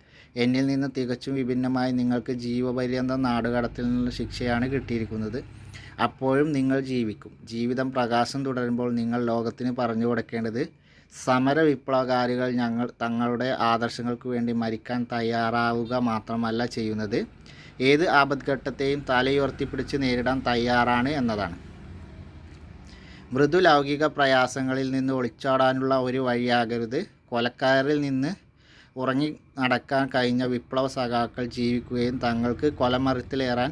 എന്നിൽ നിന്ന് തികച്ചും വിഭിന്നമായി നിങ്ങൾക്ക് ജീവപര്യന്തം നാടുകടത്തിൽ നിന്നുള്ള ശിക്ഷയാണ് കിട്ടിയിരിക്കുന്നത്. അപ്പോഴും നിങ്ങൾ ജീവിക്കും. ജീവിതം പ്രകാശം തുടരുമ്പോൾ നിങ്ങൾ ലോകത്തിന് പറഞ്ഞു കൊടുക്കേണ്ടത് സമര വിപ്ലവകാരികൾ തങ്ങളുടെ ആദർശങ്ങൾക്ക് വേണ്ടി മരിക്കാൻ തയ്യാറാവുക മാത്രമല്ല ചെയ്യുന്നത്, ഏത് ആപത്ഘട്ടത്തെയും തലയുയർത്തിപ്പിടിച്ച് നേരിടാൻ തയ്യാറാണ് എന്നതാണ്. മൃദു ലൗകിക പ്രയാസങ്ങളിൽ നിന്ന് ഒളിച്ചോടാനുള്ള ഒരു വഴിയാകരുത്. കൊലക്കാരിൽ നിന്ന് ഉറങ്ങി നടക്കാൻ കഴിഞ്ഞ വിപ്ലവ സഖാക്കൾ ജീവിക്കുകയും തങ്ങൾ കൊലമരത്തിലേറാൻ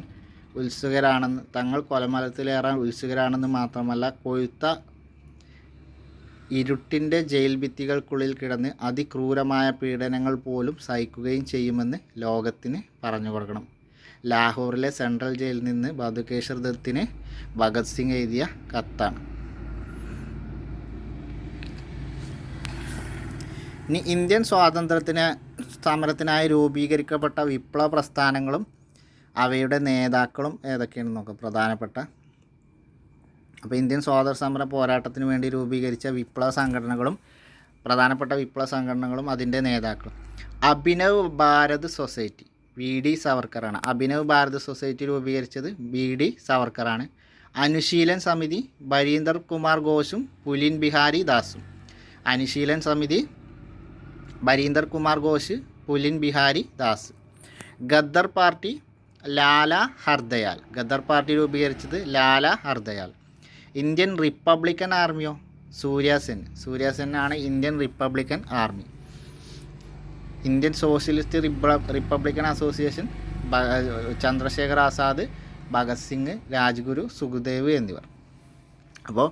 ഉത്സുകരാണെന്ന് മാത്രമല്ല, കൊഴുത്ത ഇരുട്ടിൻ്റെ ജയിൽ ഭിത്തികൾക്കുള്ളിൽ കിടന്ന് അതിക്രൂരമായ പീഡനങ്ങൾ പോലും സഹിക്കുകയും ചെയ്യുമെന്ന് ലോകത്തിന് പറഞ്ഞു കൊടുക്കണം. ലാഹോറിലെ സെൻട്രൽ ജയിലിൽ നിന്ന് ബതുകേശ്വർ ദത്തിന് ഭഗത് സിംഗ് എഴുതിയ കത്താണ്. ഇനി ഇന്ത്യൻ സമരത്തിനായി രൂപീകരിക്കപ്പെട്ട വിപ്ലവ പ്രസ്ഥാനങ്ങളും അവയുടെ നേതാക്കളും ഏതൊക്കെയാണെന്ന് നോക്കാം. അപ്പോൾ ഇന്ത്യൻ സ്വാതന്ത്ര്യ സമര പോരാട്ടത്തിന് വേണ്ടി രൂപീകരിച്ച പ്രധാനപ്പെട്ട വിപ്ലവ സംഘടനകളും അതിൻ്റെ നേതാക്കളും. Abhinav Bharat society V D. സവർക്കറാണ്. അഭിനവ് ഭാരത് സൊസൈറ്റി രൂപീകരിച്ചത് വി.ഡി. സവർക്കറാണ്. അനുശീലൻ സമിതി ബരീന്ദർ കുമാർ ഘോഷും പുലിൻ ബിഹാരി ദാസും. അനുശീലൻ സമിതി ബരീന്ദർ കുമാർ ഘോഷ്, പുലിൻ ബിഹാരി ദാസ്. ഗദ്ദർ പാർട്ടി ലാല ഹർദയാൽ. ഗദ്ദർ പാർട്ടി രൂപീകരിച്ചത് ലാല ഹർദയാൽ. ഇന്ത്യൻ റിപ്പബ്ലിക്കൻ ആർമിയോ സൂര്യാസെന്നാണ് Indian Republican army. Indian Socialist Republican Association Chandrashekhar Azad, Bhagat Singh, Rajguru, Sukhdev എന്നിവർ. അപ്പോൾ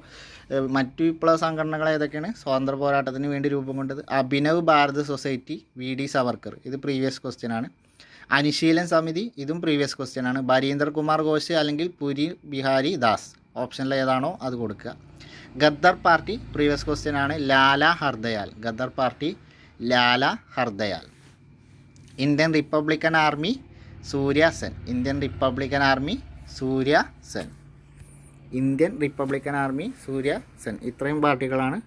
മറ്റു വിപ്ലവ സംഘടനകൾ ഏതൊക്കെയാണ് സ്വാതന്ത്ര്യ പോരാട്ടത്തിന് വേണ്ടി രൂപം കൊണ്ടത്? Abhinav Bharat society V D. സവർക്കർ, ഇത് പ്രീവിയസ് ക്വസ്റ്റ്യൻ ആണ്. അനുശീലൻ സമിതി, ഇതും പ്രീവിയസ് ക്വസ്റ്റ്യൻ ആണ്. ബരീന്ദർ കുമാർ ഘോഷ് അല്ലെങ്കിൽ പുരി ബിഹാരി ദാസ്, ഓപ്ഷനിൽ ഏതാണോ അത് കൊടുക്കുക. ഗദ്ദർ പാർട്ടി പ്രീവിയസ് ക്വസ്റ്റ്യൻ ആണ്. Lala Hardayal, Ghadar party Lala Hardayal. Indian Republican army Surya Sen, Indian Republican army Surya Sen, Indian Republican army Surya Sen. ഇത്രയും പാർട്ടികളാണ്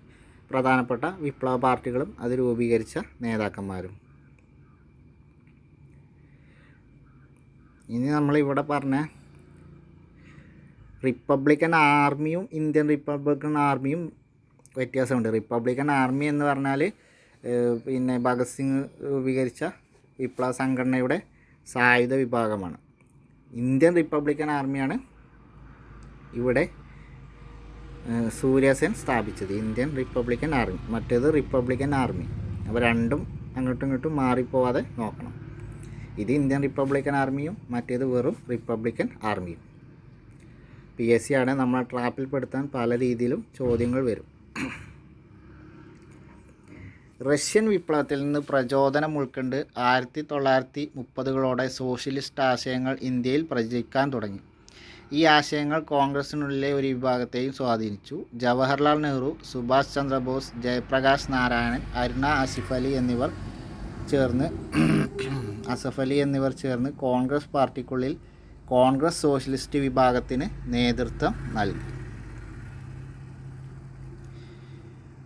പ്രധാനപ്പെട്ട വിപ്ലവ പാർട്ടികളും അത് രൂപീകരിച്ച നേതാക്കന്മാരും. ഇനി നമ്മളിവിടെ പറഞ്ഞ റിപ്പബ്ലിക്കൻ ആർമിയും ഇന്ത്യൻ റിപ്പബ്ലിക്കൻ ആർമിയും വ്യത്യാസമുണ്ട്. റിപ്പബ്ലിക്കൻ ആർമി എന്ന് പറഞ്ഞാൽ പിന്നെ ഭഗത് സിംഗ് രൂപീകരിച്ച വിപ്ലവ സംഘടനയുടെ സായുധ വിഭാഗമാണ്. ഇന്ത്യൻ റിപ്പബ്ലിക്കൻ ആർമിയാണ് ഇവിടെ സൂര്യസെൻ സ്ഥാപിച്ചത്, ഇന്ത്യൻ റിപ്പബ്ലിക്കൻ ആർമി. മറ്റേത് റിപ്പബ്ലിക്കൻ ആർമി. അപ്പോൾ രണ്ടും അങ്ങോട്ടും ഇങ്ങോട്ടും മാറിപ്പോവാതെ നോക്കണം. ഇത് ഇന്ത്യൻ റിപ്പബ്ലിക്കൻ ആർമിയും മറ്റേത് വെറും റിപ്പബ്ലിക്കൻ ആർമിയും. PSC ആണ്, നമ്മളെ ട്രാപ്പിൽപ്പെടുത്താൻ പല രീതിയിലും ചോദ്യങ്ങൾ വരും. റഷ്യൻ വിപ്ലവത്തിൽ നിന്ന് പ്രചോദനം ഉൾക്കൊണ്ട് 1930കളോടെ സോഷ്യലിസ്റ്റ് ആശയങ്ങൾ ഇന്ത്യയിൽ പ്രചരിക്കാൻ തുടങ്ങി. ഈ ആശയങ്ങൾ കോൺഗ്രസിനുള്ളിലെ ഒരു വിഭാഗത്തെയും സ്വാധീനിച്ചു. ജവഹർലാൽ നെഹ്റു, സുഭാഷ് ചന്ദ്രബോസ്, ജയപ്രകാശ് നാരായണൻ, അരുണ ആസിഫ് അലി എന്നിവർ ചേർന്ന് അസഫ് അലി എന്നിവർ ചേർന്ന് കോൺഗ്രസ് പാർട്ടിക്കുള്ളിൽ കോൺഗ്രസ് സോഷ്യലിസ്റ്റ് വിഭാഗത്തിന് നേതൃത്വം നൽകി.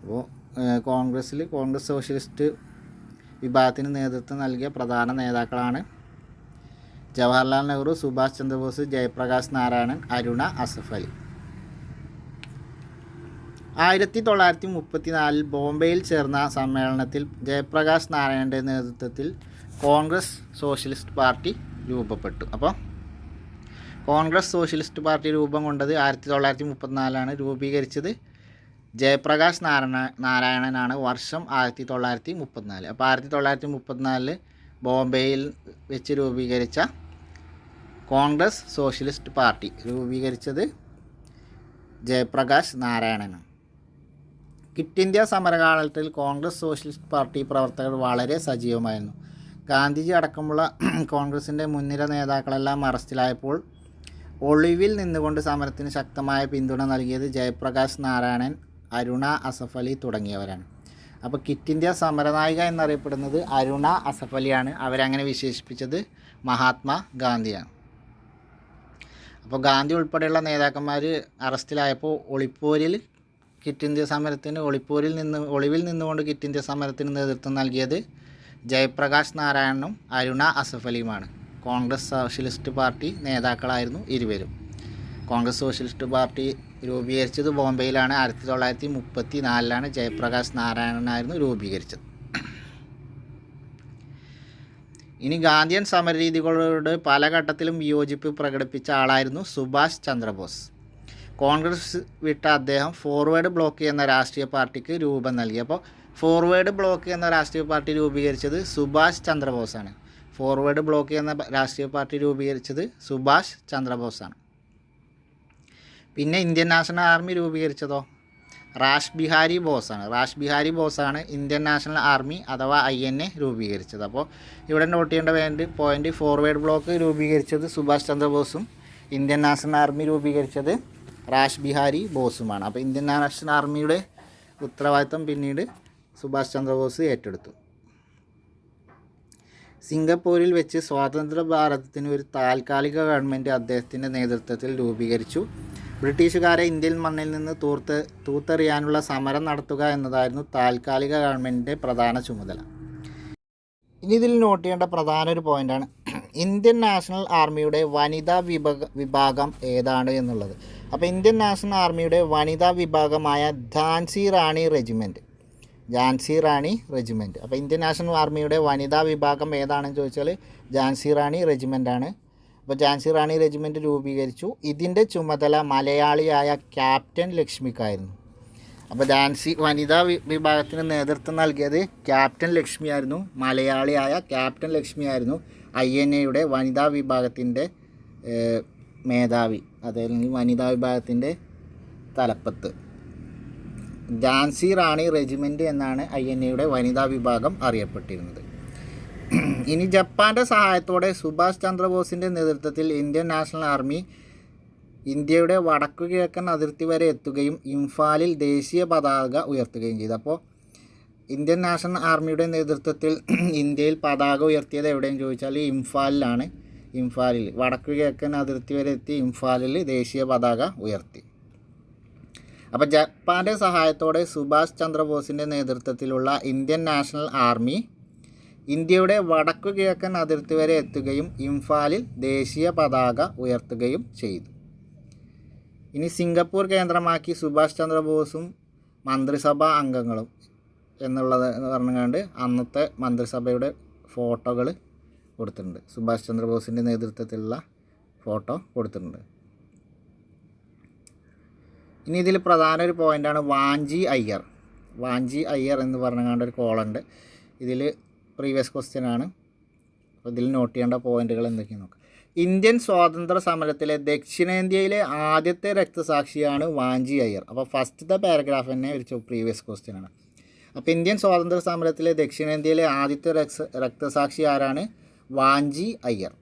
അപ്പോൾ കോൺഗ്രസ് സോഷ്യലിസ്റ്റ് വിഭാഗത്തിന് നേതൃത്വം നൽകിയ പ്രധാന നേതാക്കളാണ് ജവഹർലാൽ നെഹ്റു, സുഭാഷ് ചന്ദ്രബോസ്, ജയപ്രകാശ് നാരായണൻ, അരുണ, അസഫ് അലി. 1934 ബോംബെയിൽ ചേർന്ന സമ്മേളനത്തിൽ ജയപ്രകാശ് നാരായണൻ്റെ നേതൃത്വത്തിൽ കോൺഗ്രസ് സോഷ്യലിസ്റ്റ് പാർട്ടി രൂപപ്പെട്ടു. അപ്പോൾ കോൺഗ്രസ് സോഷ്യലിസ്റ്റ് പാർട്ടി രൂപം കൊണ്ടത് 1934 രൂപീകരിച്ചത് ജയപ്രകാശ് നാരായണനാണ്. വർഷം 1934. അപ്പോൾ 1934 ബോംബെയിൽ വെച്ച് രൂപീകരിച്ച കോൺഗ്രസ് സോഷ്യലിസ്റ്റ് പാർട്ടി രൂപീകരിച്ചത് ജയപ്രകാശ് നാരായണനാണ്. ക്വിറ്റ് ഇന്ത്യ സമരകാലത്തിൽ കോൺഗ്രസ് സോഷ്യലിസ്റ്റ് പാർട്ടി പ്രവർത്തകർ വളരെ സജീവമായിരുന്നു. ഗാന്ധിജി അടക്കമുള്ള കോൺഗ്രസിൻ്റെ മുൻനിര നേതാക്കളെല്ലാം അറസ്റ്റിലായപ്പോൾ ഒളിവിൽ നിന്നുകൊണ്ട് സമരത്തിന് ശക്തമായ പിന്തുണ നൽകിയത് ജയപ്രകാശ് നാരായണൻ, അരുണ, അസഫ് അലി തുടങ്ങിയവരാണ്. അപ്പോൾ ക്വിറ്റ് ഇന്ത്യ സമരനായിക എന്നറിയപ്പെടുന്നത് അരുണ അസഫ് അലിയാണ്. അവരങ്ങനെ വിശേഷിപ്പിച്ചത് മഹാത്മാ ഗാന്ധിയാണ്. അപ്പോൾ ഗാന്ധി ഉൾപ്പെടെയുള്ള നേതാക്കന്മാർ അറസ്റ്റിലായപ്പോൾ ക്വിറ്റ് ഇന്ത്യ സമരത്തിന് ഒളിവിൽ നിന്നുകൊണ്ട് ക്വിറ്റ് ഇന്ത്യ സമരത്തിന് നേതൃത്വം നൽകിയത് ജയപ്രകാശ് നാരായണനും അരുണ അസഫ് അലിയുമാണ്. കോൺഗ്രസ് സോഷ്യലിസ്റ്റ് പാർട്ടി നേതാക്കളായിരുന്നു ഇരുവരും. കോൺഗ്രസ് സോഷ്യലിസ്റ്റ് പാർട്ടി രൂപീകരിച്ചത് ബോംബെയിലാണ്. 1934 ജയപ്രകാശ് നാരായണനായിരുന്നു രൂപീകരിച്ചത്. ഇനി ഗാന്ധിയൻ സമരരീതികളോട് പല ഘട്ടത്തിലും വിയോജിപ്പ് പ്രകടിപ്പിച്ച ആളായിരുന്നു സുഭാഷ് ചന്ദ്രബോസ്. കോൺഗ്രസ് വിട്ട അദ്ദേഹം ഫോർവേഡ് ബ്ലോക്ക് എന്ന രാഷ്ട്രീയ പാർട്ടിക്ക് രൂപം നൽകി. അപ്പോൾ ഫോർവേഡ് ബ്ലോക്ക് എന്ന രാഷ്ട്രീയ പാർട്ടി രൂപീകരിച്ചത് സുഭാഷ് ചന്ദ്രബോസാണ്. ഫോർവേഡ് ബ്ലോക്ക് എന്ന രാഷ്ട്രീയ പാർട്ടി രൂപീകരിച്ചത് സുഭാഷ് ചന്ദ്രബോസാണ്. പിന്നെ ഇന്ത്യൻ നാഷണൽ ആർമി രൂപീകരിച്ചതോ റാഷ് ബിഹാരി ബോസാണ് ഇന്ത്യൻ നാഷണൽ ആർമി അഥവാ INA രൂപീകരിച്ചത്. അപ്പോൾ ഇവിടെ നോട്ട് ചെയ്യേണ്ട പോയിന്റ് ഫോർവേഡ് ബ്ലോക്ക് രൂപീകരിച്ചത് സുഭാഷ് ചന്ദ്രബോസും ഇന്ത്യൻ നാഷണൽ ആർമി രൂപീകരിച്ചത് റാഷ് ബിഹാരി ബോസുമാണ്. അപ്പോൾ ഇന്ത്യൻ നാഷണൽ ആർമിയുടെ ഉത്തരവാദിത്തം പിന്നീട് സുഭാഷ് ചന്ദ്രബോസ് ഏറ്റെടുത്തു. സിംഗപ്പൂരിൽ വെച്ച് സ്വതന്ത്ര ഭാരതത്തിന് ഒരു താൽക്കാലിക ഗവൺമെൻറ് അദ്ദേഹത്തിൻ്റെ നേതൃത്വത്തിൽ രൂപീകരിച്ചു. ബ്രിട്ടീഷുകാരെ ഇന്ത്യൻ മണ്ണിൽ നിന്ന് തൂത്തെറിയാനുള്ള സമരം നടത്തുക എന്നതായിരുന്നു താൽക്കാലിക ഗവൺമെൻറ്റിൻ്റെ പ്രധാന ചുമതല. ഇനി ഇതിൽ നോട്ട് ചെയ്യേണ്ട പ്രധാന ഒരു പോയിൻ്റാണ് ഇന്ത്യൻ നാഷണൽ ആർമിയുടെ വനിതാ വിഭാഗം ഏതാണ് എന്നുള്ളത്. അപ്പോൾ ഇന്ത്യൻ നാഷണൽ ആർമിയുടെ വനിതാ വിഭാഗമായ ഝാൻസി റാണി റെജിമെൻറ്റ്. അപ്പോൾ ഇന്ത്യൻ നാഷണൽ ആർമിയുടെ വനിതാ വിഭാഗം ഏതാണെന്ന് ചോദിച്ചാൽ ഝാൻസി റാണി റെജിമെൻ്റാണ്. അപ്പോൾ ഝാൻസി റാണി റെജിമെൻറ്റ് രൂപീകരിച്ചു. ഇതിൻ്റെ ചുമതല മലയാളിയായ ക്യാപ്റ്റൻ ലക്ഷ്മിക്കായിരുന്നു. അപ്പോൾ ഝാൻസി വനിതാ വിഭാഗത്തിന് നേതൃത്വം നൽകിയത് ക്യാപ്റ്റൻ ലക്ഷ്മിയായിരുന്നു. മലയാളിയായ ക്യാപ്റ്റൻ ലക്ഷ്മിയായിരുന്നു INAയുടെ വനിതാ വിഭാഗത്തിൻ്റെ മേധാവി, അതല്ലെങ്കിൽ വനിതാ വിഭാഗത്തിൻ്റെ തലപ്പത്ത്. ഝാൻസി റാണി റെജിമെൻറ്റ് എന്നാണ് INAയുടെ വനിതാ വിഭാഗം അറിയപ്പെട്ടിരുന്നത്. ഇനി ജപ്പാൻ്റെ സഹായത്തോടെ സുഭാഷ് ചന്ദ്രബോസിൻ്റെ നേതൃത്വത്തിൽ ഇന്ത്യൻ നാഷണൽ ആർമി ഇന്ത്യയുടെ വടക്കു കിഴക്കൻ അതിർത്തി വരെ എത്തുകയും ഇംഫാലിൽ ദേശീയ പതാക ഉയർത്തുകയും ചെയ്തു. അപ്പോൾ ഇന്ത്യൻ നാഷണൽ ആർമിയുടെ നേതൃത്വത്തിൽ ഇന്ത്യയിൽ പതാക ഉയർത്തിയത് എവിടെയെന്ന് ചോദിച്ചാൽ ഇംഫാലിലാണ്. ഇംഫാലിൽ വടക്കു കിഴക്കൻ അതിർത്തി വരെ എത്തി ഇംഫാലിൽ ദേശീയ പതാക ഉയർത്തി. അപ്പോൾ ജപ്പാൻ്റെ സഹായത്തോടെ സുഭാഷ് ചന്ദ്രബോസിൻ്റെ നേതൃത്വത്തിലുള്ള ഇന്ത്യൻ നാഷണൽ ആർമി ഇന്ത്യയുടെ വടക്കു കിഴക്കൻ അതിർത്തി വരെ എത്തുകയും ഇംഫാലിൽ ദേശീയ പതാക ഉയർത്തുകയും ചെയ്തു. ഇനി സിംഗപ്പൂർ കേന്ദ്രമാക്കി സുഭാഷ് ചന്ദ്രബോസും മന്ത്രിസഭാ അംഗങ്ങളും എന്നുള്ളത് പറഞ്ഞുകൊണ്ട് അന്നത്തെ മന്ത്രിസഭയുടെ ഫോട്ടോകൾ കൊടുത്തിട്ടുണ്ട്. സുഭാഷ് ചന്ദ്രബോസിൻ്റെ നേതൃത്വത്തിലുള്ള ഫോട്ടോ കൊടുത്തിട്ടുണ്ട്. ഇനി ഇതിൽ പ്രധാന ഒരു പോയിൻ്റാണ് വാഞ്ചി അയ്യർ എന്ന് പറഞ്ഞുകൊണ്ട് ഒരു കോളുണ്ട്. ഇതിൽ പ്രീവിയസ് ക്വസ്റ്റ്യൻ ആണ്. അപ്പോൾ ഇതിൽ നോട്ട് ചെയ്യേണ്ട പോയിന്റുകൾ എന്തൊക്കെയാണ് നോക്കാം. ഇന്ത്യൻ സ്വാതന്ത്ര്യ സമരത്തിലെ ദക്ഷിണേന്ത്യയിലെ ആദ്യത്തെ രക്തസാക്ഷിയാണ് വാഞ്ചി അയ്യർ. അപ്പോൾ ഫസ്റ്റത്തെ പാരഗ്രാഫ് തന്നെ ഒരു പ്രീവിയസ് ക്വസ്റ്റ്യൻ ആണ്. അപ്പോൾ ഇന്ത്യൻ സ്വാതന്ത്ര്യ സമരത്തിലെ ദക്ഷിണേന്ത്യയിലെ ആദ്യത്തെ രക്തസാക്ഷി ആരാണ്? വാഞ്ചി അയ്യർ.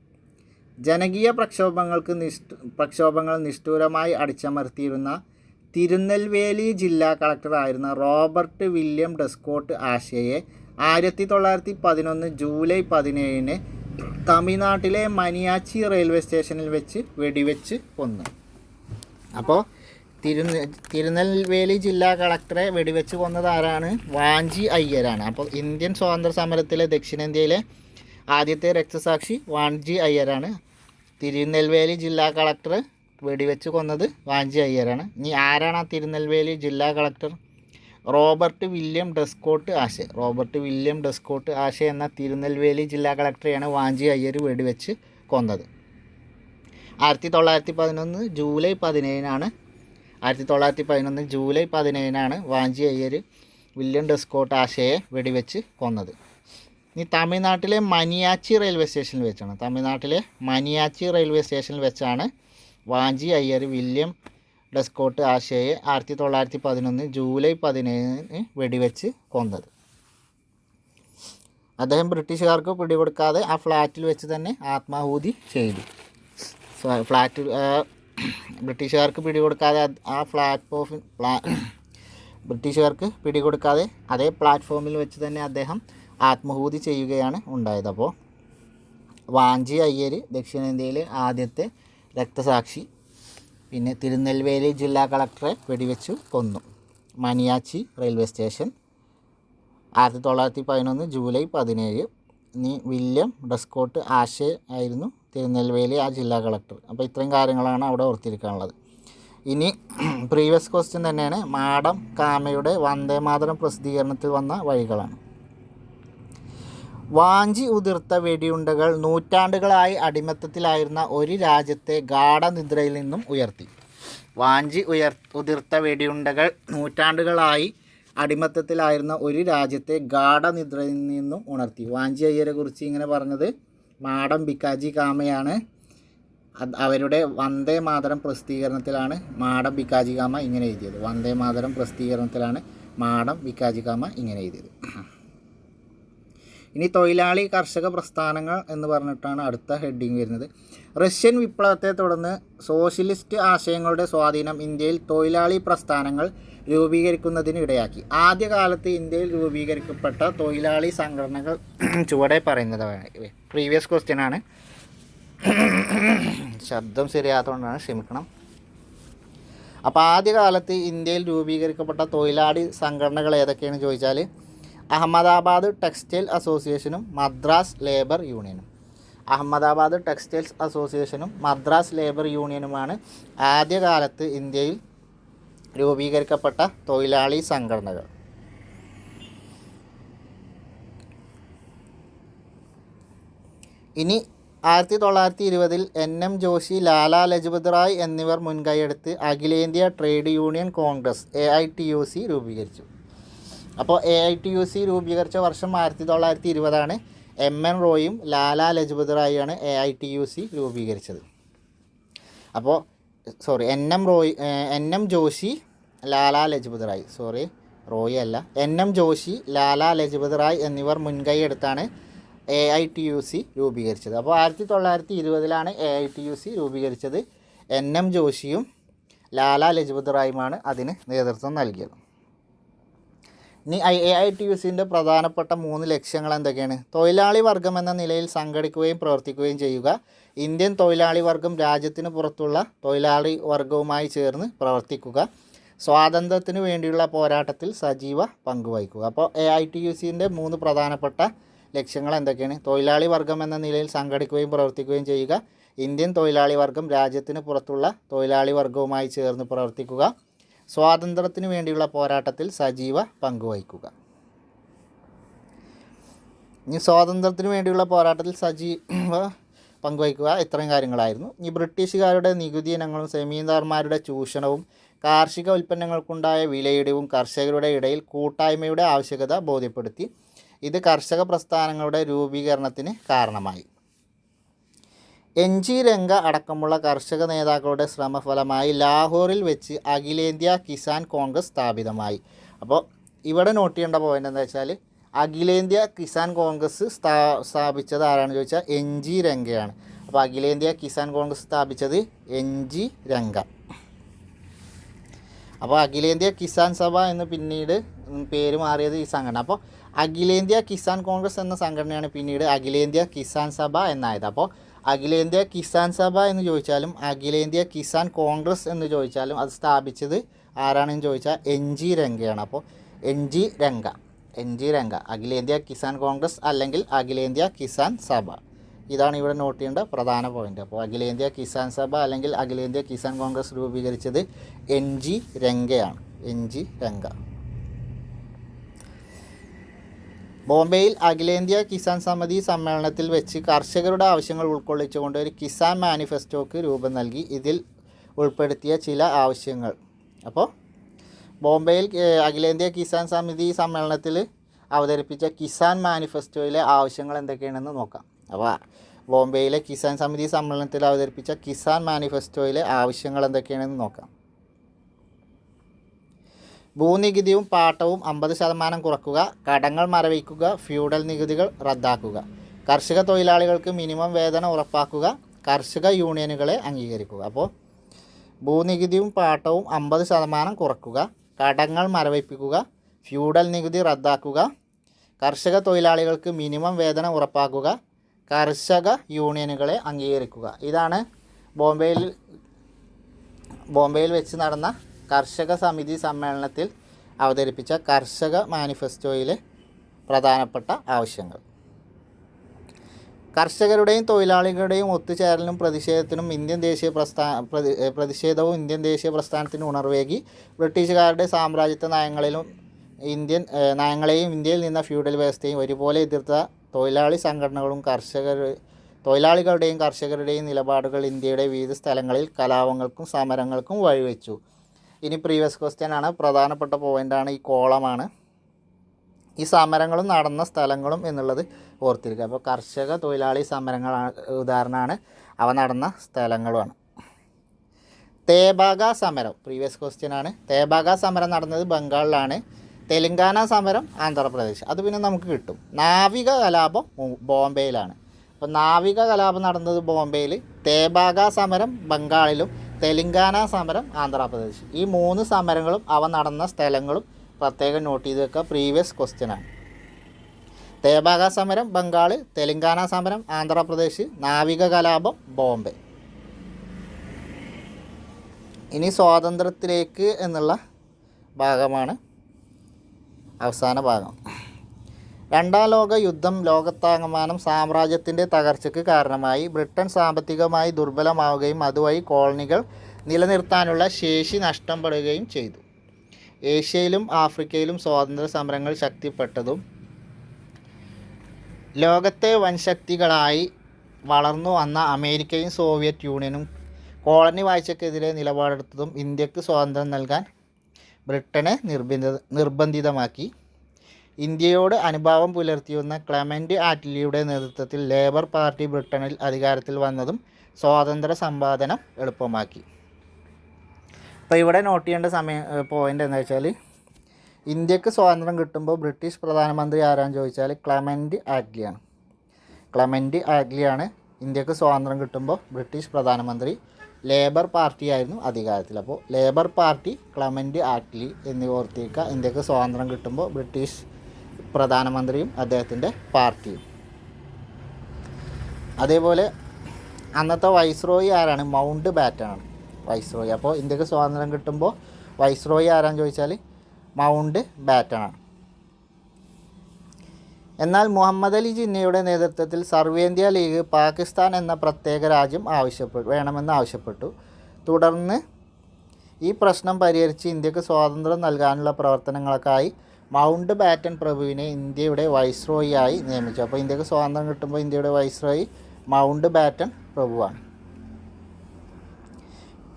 ജനകീയ പ്രക്ഷോഭങ്ങൾ നിഷ്ഠൂരമായി അടിച്ചമർത്തിയിരുന്ന തിരുനെൽവേലി ജില്ലാ കളക്ടറായിരുന്ന റോബർട്ട് വില്യം ഡെസ്കോട്ട് ആഷയെ 1911 ജൂലൈ 17 തമിഴ്നാട്ടിലെ മനിയാച്ചി റെയിൽവേ സ്റ്റേഷനിൽ വെച്ച് വെടിവെച്ച് കൊന്നു. അപ്പോൾ തിരുനെൽവേലി ജില്ലാ കളക്ടറെ വെടിവെച്ച് കൊന്നത് ആരാണ്? വാഞ്ചി അയ്യരാണ്. അപ്പോൾ ഇന്ത്യൻ സ്വാതന്ത്ര്യ സമരത്തിലെ ദക്ഷിണേന്ത്യയിലെ ആദ്യത്തെ രക്തസാക്ഷി വാഞ്ചി അയ്യരാണ്. തിരുനെൽവേലി ജില്ലാ കളക്ടർ വെടിവെച്ച് കൊന്നത് വാഞ്ചി അയ്യരാണ്. ഇനി ആരാണ് ആ തിരുനെൽവേലി ജില്ലാ collector? Robert William d'Escourt Ashe. Robert William d'Escourt Ashe എന്ന തിരുനെൽവേലി ജില്ലാ കളക്ടറെയാണ് വാഞ്ചി അയ്യർ വെടിവെച്ച് കൊന്നത്. 1911 July 17 1911 July 17 Vanchi Iyer William d'Escourt ആശയെ വെടിവെച്ച് കൊന്നത്. ഇനി തമിഴ്നാട്ടിലെ മനിയാച്ചി റെയിൽവേ സ്റ്റേഷനിൽ വെച്ചാണ്. തമിഴ്നാട്ടിലെ മനിയാച്ചി റെയിൽവേ സ്റ്റേഷനിൽ വെച്ചാണ് Vanchi Iyer William d'Escourt ആശയെ 1911 July 17 വെടിവെച്ച് കൊന്നത്. അദ്ദേഹം ബ്രിട്ടീഷുകാർക്ക് പിടികൊടുക്കാതെ ആ ഫ്ലാറ്റിൽ വെച്ച് തന്നെ ആത്മാഹൂതി ചെയ്തു. ബ്രിട്ടീഷുകാർക്ക് പിടികൊടുക്കാതെ ആ ബ്രിട്ടീഷുകാർക്ക് പിടികൊടുക്കാതെ അതേ പ്ലാറ്റ്ഫോമിൽ വെച്ച് തന്നെ അദ്ദേഹം ആത്മാഹൂതി ചെയ്യുകയാണ് ഉണ്ടായത്. അപ്പോൾ വാഞ്ചി അയ്യർ ദക്ഷിണേന്ത്യയിലെ ആദ്യത്തെ രക്തസാക്ഷി. പിന്നെ തിരുനെൽവേലി ജില്ലാ കളക്ടറെ വെടിവെച്ചു കൊന്നു. മനിയാച്ചി റെയിൽവേ സ്റ്റേഷൻ 1911 ജൂലൈ 17. ഇനി വില്യം ഡെസ്കോട്ട് ആശെ ആയിരുന്നു തിരുനെൽവേലി ആ ജില്ലാ കളക്ടർ. അപ്പോൾ ഇത്രയും കാര്യങ്ങളാണ് അവിടെ ഓർത്തിരിക്കാനുള്ളത്. ഇനി പ്രീവിയസ് ക്വസ്റ്റ്യൻ തന്നെയാണ്. മാഡം കാമയുടെ വന്ദേമാതരം പ്രസിദ്ധീകരണത്തിൽ വന്ന വഴികളാണ്. വാഞ്ചി ഉതിർത്ത വെടിയുണ്ടകൾ നൂറ്റാണ്ടുകളായി അടിമത്തത്തിലായിരുന്ന ഒരു രാജ്യത്തെ ഗാഢനിദ്രയിൽ നിന്നും ഉയർത്തി. വാഞ്ചി ഉതിർത്ത വെടിയുണ്ടകൾ നൂറ്റാണ്ടുകളായി അടിമത്തത്തിലായിരുന്ന ഒരു രാജ്യത്തെ ഗാഢനിദ്രയിൽ നിന്നും ഉണർത്തി. വാഞ്ചി അയ്യരെ കുറിച്ച് ഇങ്ങനെ പറഞ്ഞത് മാഡം ഭിക്കാജി കാമയാണ്. അവരുടെ വന്ദേ മാതരം പ്രസിദ്ധീകരണത്തിലാണ് മാഡം ഭിക്കാജി കാമ ഇങ്ങനെ എഴുതിയത്. വന്ദേ മാതരം പ്രസിദ്ധീകരണത്തിലാണ് മാഡം ഭിക്കാജി കാമ ഇങ്ങനെ എഴുതിയത്. ഇനി തൊഴിലാളി കർഷക പ്രസ്ഥാനങ്ങൾ എന്ന് പറഞ്ഞിട്ടാണ് അടുത്ത ഹെഡിങ് വരുന്നത്. റഷ്യൻ വിപ്ലവത്തെ തുടർന്ന് സോഷ്യലിസ്റ്റ് ആശയങ്ങളുടെ സ്വാധീനം ഇന്ത്യയിൽ തൊഴിലാളി പ്രസ്ഥാനങ്ങൾ രൂപീകരിക്കുന്നതിന് ഇടയാക്കി. ആദ്യകാലത്ത് ഇന്ത്യയിൽ രൂപീകരിക്കപ്പെട്ട തൊഴിലാളി സംഘടനകൾ ചുവടെ പറയുന്നതാണ്. പ്രീവിയസ് ക്വസ്റ്റ്യൻ ആണ്. ശബ്ദം ശരിയാത്തതുകൊണ്ടാണ്, ക്ഷമിക്കണം. അപ്പോൾ ആദ്യകാലത്ത് ഇന്ത്യയിൽ രൂപീകരിക്കപ്പെട്ട തൊഴിലാളി സംഘടനകൾ ഏതൊക്കെയാണെന്ന് ചോദിച്ചാൽ അഹമ്മദാബാദ് ടെക്സ്റ്റൈൽ അസോസിയേഷനും മദ്രാസ് ലേബർ യൂണിയനും. അഹമ്മദാബാദ് ടെക്സ്റ്റൈൽസ് അസോസിയേഷനും മദ്രാസ് ലേബർ യൂണിയനുമാണ് ആദ്യകാലത്ത് ഇന്ത്യയിൽ രൂപീകരിക്കപ്പെട്ട തൊഴിലാളി സംഘടനകൾ. ഇനി 1920 NM ജോഷി, ലാലാ ലജ്പത് റായ് എന്നിവർ മുൻകൈയെടുത്ത് അഖിലേന്ത്യാ ട്രേഡ് യൂണിയൻ കോൺഗ്രസ് AITUC രൂപീകരിച്ചു. അപ്പോൾ AITUC രൂപീകരിച്ച വർഷം 1920 MN റോയും ലാലാ ലജ്പത് റായിയാണ് AITUC രൂപീകരിച്ചത്. അപ്പോൾ NM ജോഷി, ലാലാ ലജ്പത് റായ്, റോയി അല്ല, NM ജോഷി, ലാലാ ലജ്പത് റായ് എന്നിവർ മുൻകൈയെടുത്താണ് AITUC രൂപീകരിച്ചത്. അപ്പോൾ 1920 AITUC രൂപീകരിച്ചത്. NM ജോഷിയും ലാലാ ലജ്പത് റായുമാണ് അതിന് നേതൃത്വം നൽകിയത്. ഇനി AITUCൻ്റെ പ്രധാനപ്പെട്ട 3 ലക്ഷ്യങ്ങൾ എന്തൊക്കെയാണ്? തൊഴിലാളി വർഗം എന്ന നിലയിൽ സംഘടിക്കുകയും പ്രവർത്തിക്കുകയും ചെയ്യുക. ഇന്ത്യൻ തൊഴിലാളി വർഗം രാജ്യത്തിന് പുറത്തുള്ള തൊഴിലാളി വർഗവുമായി ചേർന്ന് പ്രവർത്തിക്കുക. സ്വാതന്ത്ര്യത്തിന് വേണ്ടിയുള്ള പോരാട്ടത്തിൽ സജീവ പങ്കുവഹിക്കുക. അപ്പോൾ AITUCൻ്റെ 3 പ്രധാനപ്പെട്ട ലക്ഷ്യങ്ങൾ എന്തൊക്കെയാണ്? തൊഴിലാളി വർഗം എന്ന നിലയിൽ സംഘടിക്കുകയും പ്രവർത്തിക്കുകയും ചെയ്യുക. ഇന്ത്യൻ തൊഴിലാളി വർഗം രാജ്യത്തിന് പുറത്തുള്ള തൊഴിലാളി വർഗവുമായി ചേർന്ന് പ്രവർത്തിക്കുക. സ്വാതന്ത്ര്യത്തിന് വേണ്ടിയുള്ള പോരാട്ടത്തിൽ സജീവ പങ്കുവഹിക്കുക. ഇനി സ്വാതന്ത്ര്യത്തിന് വേണ്ടിയുള്ള പോരാട്ടത്തിൽ സജീവ പങ്കുവഹിക്കുക, ഇത്രയും കാര്യങ്ങളായിരുന്നു. ഇനി ബ്രിട്ടീഷുകാരുടെ നികുതി ഇനങ്ങളും സെമീന്ദാർമാരുടെ ചൂഷണവും കാർഷിക ഉൽപ്പന്നങ്ങൾക്കുണ്ടായ വിലയിടിവും കർഷകരുടെ ഇടയിൽ കൂട്ടായ്മയുടെ ആവശ്യകത ബോധ്യപ്പെടുത്തി. ഇത് കർഷക പ്രസ്ഥാനങ്ങളുടെ രൂപീകരണത്തിന് കാരണമായി. NG രംഗ അടക്കമുള്ള കർഷക നേതാക്കളുടെ ശ്രമഫലമായി ലാഹോറിൽ വെച്ച് അഖിലേന്ത്യാ കിസാൻ കോൺഗ്രസ് സ്ഥാപിതമായി. അപ്പോൾ ഇവിടെ നോട്ട് ചെയ്യേണ്ട പോയിൻ്റ് എന്താ വെച്ചാൽ അഖിലേന്ത്യാ കിസാൻ കോൺഗ്രസ് സ്ഥാപിച്ചത് ആരാണെന്ന് ചോദിച്ചാൽ NG രംഗയാണ്. അപ്പോൾ അഖിലേന്ത്യാ കിസാൻ കോൺഗ്രസ് സ്ഥാപിച്ചത് NG രംഗ. അപ്പോൾ അഖിലേന്ത്യാ കിസാൻ സഭ എന്ന് പിന്നീട് പേര് മാറിയത് ഈ സംഘടന. അപ്പോൾ അഖിലേന്ത്യാ കിസാൻ കോൺഗ്രസ് എന്ന സംഘടനയാണ് പിന്നീട് അഖിലേന്ത്യാ കിസാൻ സഭ എന്നായത്. അപ്പോൾ അഖിലേന്ത്യാ കിസാൻ സഭ എന്ന് ചോദിച്ചാലും അഖിലേന്ത്യാ കിസാൻ കോൺഗ്രസ് എന്ന് ചോദിച്ചാലും അത് സ്ഥാപിച്ചത് ആരാണെന്ന് ചോദിച്ചാൽ NG രംഗയാണ്. അപ്പോൾ NG രംഗ അഖിലേന്ത്യാ കിസാൻ കോൺഗ്രസ് അല്ലെങ്കിൽ അഖിലേന്ത്യാ കിസാൻ സഭ. ഇതാണ് ഇവിടെ നോട്ട് ചെയ്യേണ്ട പ്രധാന പോയിന്റ്. അപ്പോൾ അഖിലേന്ത്യാ കിസാൻ സഭ അല്ലെങ്കിൽ അഖിലേന്ത്യാ കിസാൻ കോൺഗ്രസ് രൂപീകരിച്ചത് NG രംഗയാണ്. NG രംഗ. ബോംബെയിൽ അഖിലേന്ത്യാ കിസാൻ സമിതി സമ്മേളനത്തിൽ വെച്ച് കർഷകരുടെ ആവശ്യങ്ങൾ ഉൾക്കൊള്ളിച്ചുകൊണ്ട് ഒരു കിസാൻ മാനിഫെസ്റ്റോക്ക് രൂപം നൽകി. ഇതിൽ ഉൾപ്പെടുത്തിയ ചില ആവശ്യങ്ങൾ. അപ്പോൾ ബോംബെയിൽ അഖിലേന്ത്യാ കിസാൻ സമിതി സമ്മേളനത്തിൽ അവതരിപ്പിച്ച കിസാൻ മാനിഫെസ്റ്റോയിലെ ആവശ്യങ്ങൾ എന്തൊക്കെയാണെന്ന് നോക്കാം. അപ്പോൾ ബോംബെയിലെ കിസാൻ സമിതി സമ്മേളനത്തിൽ അവതരിപ്പിച്ച കിസാൻ മാനിഫെസ്റ്റോയിലെ ആവശ്യങ്ങൾ എന്തൊക്കെയാണെന്ന് നോക്കാം. ഭൂനികുതിയും പാട്ടവും 50% കുറക്കുക, കടങ്ങൾ മരവിക്കുക, ഫ്യൂഡൽ നികുതികൾ റദ്ദാക്കുക, കർഷക തൊഴിലാളികൾക്ക് മിനിമം വേതനം ഉറപ്പാക്കുക, കർഷക യൂണിയനുകളെ അംഗീകരിക്കുക. അപ്പോൾ ഭൂനികുതിയും പാട്ടവും 50% കുറക്കുക, കടങ്ങൾ മരവിപ്പിക്കുക, ഫ്യൂഡൽ നികുതി റദ്ദാക്കുക, കർഷക തൊഴിലാളികൾക്ക് മിനിമം വേതനം ഉറപ്പാക്കുക, കർഷക യൂണിയനുകളെ അംഗീകരിക്കുക. ഇതാണ് ബോംബെയിൽ വെച്ച് നടന്ന കർഷക സമിതി സമ്മേളനത്തിൽ അവതരിപ്പിച്ച കർഷക മാനിഫെസ്റ്റോയിലെ പ്രധാനപ്പെട്ട ആവശ്യങ്ങൾ. കർഷകരുടെയും തൊഴിലാളികളുടെയും ഒത്തുചേരലിനും പ്രതിഷേധവും ഇന്ത്യൻ ദേശീയ പ്രസ്ഥാനത്തിന് ഉണർവേകി. ബ്രിട്ടീഷുകാരുടെ സാമ്രാജ്യത്വ നയങ്ങളെയും ഇന്ത്യയിൽ നിന്ന ഫ്യൂഡൽ വ്യവസ്ഥയും ഒരുപോലെ എതിർത്ത തൊഴിലാളി സംഘടനകളും തൊഴിലാളികളുടെയും കർഷകരുടെയും നിലപാടുകൾ ഇന്ത്യയുടെ വിവിധ സ്ഥലങ്ങളിൽ കലാപങ്ങൾക്കും സമരങ്ങൾക്കും വഴിവെച്ചു. ഇനി പ്രീവിയസ് ക്വസ്റ്റ്യൻ ആണ്, പ്രധാനപ്പെട്ട പോയിൻ്റാണ്, ഈ കോളമാണ്. ഈ സമരങ്ങളും നടന്ന സ്ഥലങ്ങളും എന്നുള്ളത് ഓർത്തിരിക്കുക. അപ്പോൾ കർഷക തൊഴിലാളി സമരങ്ങളാണ് ഉദാഹരണമാണ്, അവ നടന്ന സ്ഥലങ്ങളുമാണ്. തേബാഗ സമരം പ്രീവിയസ് ക്വസ്റ്റ്യൻ ആണ്. തേബാഗ സമരം നടന്നത് ബംഗാളിലാണ്. തെലങ്കാന സമരം ആന്ധ്രാപ്രദേശ്, അത് പിന്നെ നമുക്ക് കിട്ടും. നാവിക കലാപം ബോംബെയിലാണ്. അപ്പോൾ നാവിക കലാപം നടന്നത് ബോംബെയിൽ, തേബാഗ സമരം ബംഗാളിലും, തെലങ്കാന സമരം ആന്ധ്രാപ്രദേശ്. ഈ 3 സമരങ്ങളും അവ നടന്ന സ്ഥലങ്ങളും പ്രത്യേകം നോട്ട് ചെയ്ത് വെക്കുക. പ്രീവിയസ് ക്വസ്റ്റ്യനാണ്. തേബാഗ സമരം ബംഗാൾ, തെലങ്കാന സമരം ആന്ധ്രാപ്രദേശ്, നാവിക കലാപം ബോംബെ. ഇനി സ്വാതന്ത്ര്യത്തിലേക്ക് എന്നുള്ള ഭാഗമാണ് അവസാന ഭാഗം. രണ്ടാം ലോക യുദ്ധം ലോകത്താകമാനം സാമ്രാജ്യത്തിൻ്റെ തകർച്ചയ്ക്ക് കാരണമായി. ബ്രിട്ടൻ സാമ്പത്തികമായി ദുർബലമാവുകയും അതുവഴി കോളനികൾ നിലനിർത്താനുള്ള ശേഷി നഷ്ടപ്പെടുകയും ചെയ്തു. ഏഷ്യയിലും ആഫ്രിക്കയിലും സ്വാതന്ത്ര്യ സമരങ്ങൾ ശക്തിപ്പെട്ടതും ലോകത്തെ വൻശക്തികളായി വളർന്നു വന്ന അമേരിക്കയും സോവിയറ്റ് യൂണിയനും കോളനി വാഴ്ചയ്ക്കെതിരെ നിലപാടെടുത്തതും ഇന്ത്യക്ക് സ്വാതന്ത്ര്യം നൽകാൻ ബ്രിട്ടനെ നിർബന്ധിതമാക്കി. ഇന്ത്യയോട് അനുഭാവം പുലർത്തിയിരുന്ന ക്ലെമൻ്റ് ആറ്റ്ലിയുടെ നേതൃത്വത്തിൽ ലേബർ പാർട്ടി ബ്രിട്ടനിൽ അധികാരത്തിൽ വന്നതും സ്വാതന്ത്ര്യ സമ്പാദനം എളുപ്പമാക്കി. അപ്പോൾ ഇവിടെ നോട്ട് ചെയ്യേണ്ട പോയിൻ്റ് എന്താ വെച്ചാൽ, ഇന്ത്യക്ക് സ്വാതന്ത്ര്യം കിട്ടുമ്പോൾ ബ്രിട്ടീഷ് പ്രധാനമന്ത്രി ആരാന്ന് ചോദിച്ചാൽ ക്ലെമൻ്റ് ആറ്റ്ലിയാണ്. ക്ലെമൻ്റ് ആറ്റ്ലിയാണ് ഇന്ത്യക്ക് സ്വാതന്ത്ര്യം കിട്ടുമ്പോൾ ബ്രിട്ടീഷ് പ്രധാനമന്ത്രി. ലേബർ പാർട്ടിയായിരുന്നു അധികാരത്തിൽ. അപ്പോൾ ലേബർ പാർട്ടി, ക്ലെമൻ്റ് ആറ്റ്ലി എന്നിവ ഓർത്തിരിക്കുക. ഇന്ത്യക്ക് സ്വാതന്ത്ര്യം കിട്ടുമ്പോൾ ബ്രിട്ടീഷ് പ്രധാനമന്ത്രിയും അദ്ദേഹത്തിൻ്റെ പാർട്ടിയും. അതേപോലെ അന്നത്തെ വൈസ്രോയി ആരാണ്? മൗണ്ട് ബാറ്റനാണ് വൈസ്രോയി. അപ്പോൾ ഇന്ത്യക്ക് സ്വാതന്ത്ര്യം കിട്ടുമ്പോൾ വൈസ്രോയി ആരാന്ന് ചോദിച്ചാൽ മൗണ്ട് ബാറ്റനാണ്. എന്നാൽ മുഹമ്മദ് അലി ജിന്നയുടെ നേതൃത്വത്തിൽ സർവേന്ത്യ ലീഗ് പാകിസ്ഥാൻ എന്ന പ്രത്യേക രാജ്യം വേണമെന്ന് ആവശ്യപ്പെട്ടു. തുടർന്ന് ഈ പ്രശ്നം പരിഹരിച്ച് ഇന്ത്യക്ക് സ്വാതന്ത്ര്യം നൽകാനുള്ള പ്രവർത്തനങ്ങൾക്കായി മൗണ്ട് ബാറ്റൻ പ്രഭുവിനെ ഇന്ത്യയുടെ വൈസ്രോയി ആയി നിയമിച്ചു. അപ്പോൾ ഇന്ത്യക്ക് സ്വാതന്ത്ര്യം കിട്ടുമ്പോൾ ഇന്ത്യയുടെ വൈസ്രോയി മൗണ്ട് ബാറ്റൻ പ്രഭുവാണ്.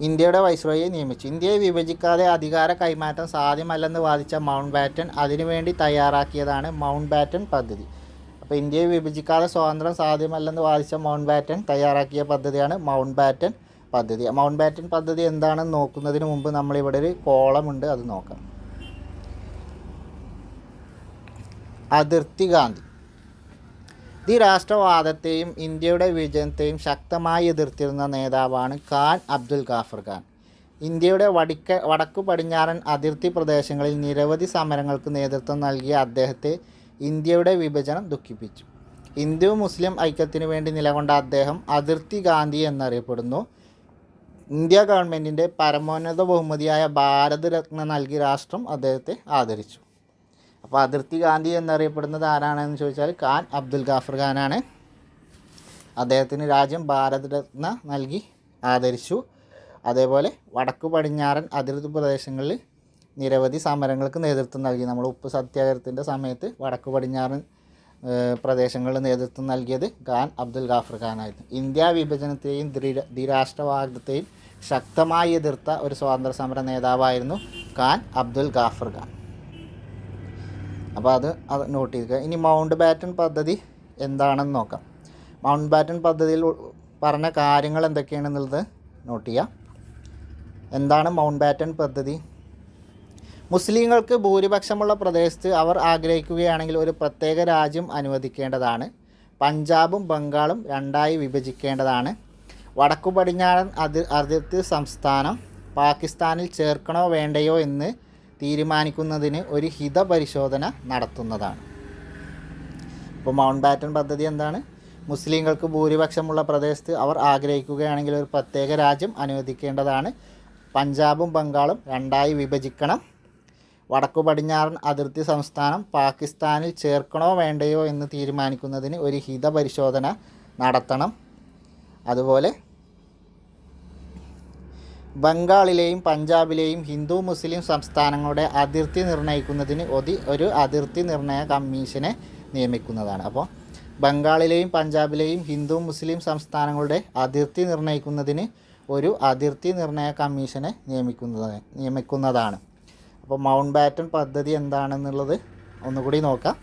ഇന്ത്യയുടെ വൈസ്രോയിയെ നിയമിച്ചു. ഇന്ത്യയെ വിഭജിക്കാതെ അധികാര കൈമാറ്റം സാധ്യമല്ലെന്ന് വാദിച്ച മൗണ്ട് ബാറ്റൻ അതിനുവേണ്ടി തയ്യാറാക്കിയതാണ് മൗണ്ട് ബാറ്റൻ പദ്ധതി. അപ്പോൾ ഇന്ത്യയെ വിഭജിക്കാതെ സ്വാതന്ത്ര്യം സാധ്യമല്ലെന്ന് വാദിച്ച മൗണ്ട് ബാറ്റൻ തയ്യാറാക്കിയ പദ്ധതിയാണ് മൗണ്ട് ബാറ്റൻ പദ്ധതി. മൗണ്ട് ബാറ്റൻ പദ്ധതി എന്താണെന്ന് നോക്കുന്നതിന് മുമ്പ് നമ്മളിവിടെ ഒരു കോളമുണ്ട്, അത് നോക്കാം. അതിർത്തി ഗാന്ധി രാഷ്ട്രവാദത്തെയും ഇന്ത്യയുടെ വിഭജനത്തെയും ശക്തമായി എതിർത്തിരുന്ന നേതാവാണ് ഖാൻ അബ്ദുൽ ഗാഫർ ഖാൻ. ഇന്ത്യയുടെ വടക്കു പടിഞ്ഞാറൻ അതിർത്തി പ്രദേശങ്ങളിൽ നിരവധി സമരങ്ങൾക്ക് നേതൃത്വം നൽകിയ അദ്ദേഹത്തെ ഇന്ത്യയുടെ വിഭജനം ദുഃഖിപ്പിച്ചു. ഹിന്ദു മുസ്ലിം ഐക്യത്തിനു വേണ്ടി നിലകൊണ്ട അദ്ദേഹം അതിർത്തി ഗാന്ധി എന്നറിയപ്പെടുന്നു. ഇന്ത്യ ഗവൺമെൻറ്റിൻ്റെ പരമോന്നത ബഹുമതിയായ ഭാരത് രത്ന നൽകി രാഷ്ട്രം അദ്ദേഹത്തെ ആദരിച്ചു. അപ്പോൾ അതിർത്തി ഗാന്ധി എന്നറിയപ്പെടുന്നത് ആരാണെന്ന് ചോദിച്ചാൽ ഖാൻ അബ്ദുൽ ഗാഫർ ഖാനാണ്. അദ്ദേഹത്തിന് രാജ്യം ഭാരത് രത്ന നൽകി ആദരിച്ചു. അതേപോലെ വടക്കു പടിഞ്ഞാറൻ അതിർത്തി പ്രദേശങ്ങളിൽ നിരവധി സമരങ്ങൾക്ക് നേതൃത്വം നൽകി. നമ്മൾ ഉപ്പ് സത്യാഗ്രഹത്തിൻ്റെ സമയത്ത് വടക്കു പടിഞ്ഞാറൻ പ്രദേശങ്ങളിൽ നേതൃത്വം നൽകിയത് ഖാൻ അബ്ദുൽ ഗാഫർ ഖാനായിരുന്നു. ഇന്ത്യ വിഭജനത്തെയും ദ്വിരാഷ്ട്രവാദത്തെയും ശക്തമായി എതിർത്ത ഒരു സ്വാതന്ത്ര്യ സമര നേതാവായിരുന്നു ഖാൻ അബ്ദുൽ ഗാഫർ ഖാൻ. അപ്പോൾ അത് നോട്ട് ചെയ്യുക. ഇനി മൗണ്ട് ബാറ്റൺ പദ്ധതി എന്താണെന്ന് നോക്കാം. മൗണ്ട് ബാറ്റൺ പദ്ധതിയിൽ പറഞ്ഞ കാര്യങ്ങൾ എന്തൊക്കെയാണെന്നുള്ളത് നോട്ട് ചെയ്യാം. എന്താണ് മൗണ്ട് ബാറ്റൺ പദ്ധതി? മുസ്ലിങ്ങൾക്ക് ഭൂരിപക്ഷമുള്ള പ്രദേശത്ത് അവർ ആഗ്രഹിക്കുകയാണെങ്കിൽ ഒരു പ്രത്യേക രാജ്യം അനുവദിക്കേണ്ടതാണ്. പഞ്ചാബും ബംഗാളും രണ്ടായി വിഭജിക്കേണ്ടതാണ്. വടക്കു പടിഞ്ഞാറൻ അതിർത്തി സംസ്ഥാനം പാകിസ്ഥാനിൽ ചേർക്കണോ വേണ്ടയോ എന്ന് തീരുമാനിക്കുന്നതിന് ഒരു ഹിതപരിശോധന നടത്തുന്നതാണ്. ഇപ്പോൾ മൗണ്ട് ബാറ്റൺ പദ്ധതി എന്താണ്? മുസ്ലിങ്ങൾക്ക് ഭൂരിപക്ഷമുള്ള പ്രദേശത്ത് അവർ ആഗ്രഹിക്കുകയാണെങ്കിൽ ഒരു പ്രത്യേക രാജ്യം അനുവദിക്കേണ്ടതാണ്. പഞ്ചാബും ബംഗാളും രണ്ടായി വിഭജിക്കണം. വടക്കു പടിഞ്ഞാറൻ അതിർത്തി സംസ്ഥാനം പാകിസ്ഥാനിൽ ചേർക്കണോ വേണ്ടയോ എന്ന് തീരുമാനിക്കുന്നതിന് ഒരു ഹിതപരിശോധന നടത്തണം. അതുപോലെ ബംഗാളിലെയും പഞ്ചാബിലെയും ഹിന്ദു മുസ്ലിം സംസ്ഥാനങ്ങളുടെ അതിർത്തി നിർണ്ണയിക്കുന്നതിന് ഒരു അതിർത്തി നിർണയ കമ്മീഷനെ നിയമിക്കുന്നതാണ്. അപ്പോൾ ബംഗാളിലെയും പഞ്ചാബിലെയും ഹിന്ദു മുസ്ലിം സംസ്ഥാനങ്ങളുടെ അതിർത്തി നിർണ്ണയിക്കുന്നതിന് ഒരു അതിർത്തി നിർണയ കമ്മീഷനെ നിയമിക്കുന്നതാണ്. അപ്പോൾ മൗണ്ട് ബാറ്റൺ പദ്ധതി എന്താണെന്നുള്ളത് ഒന്നുകൂടി നോക്കാം.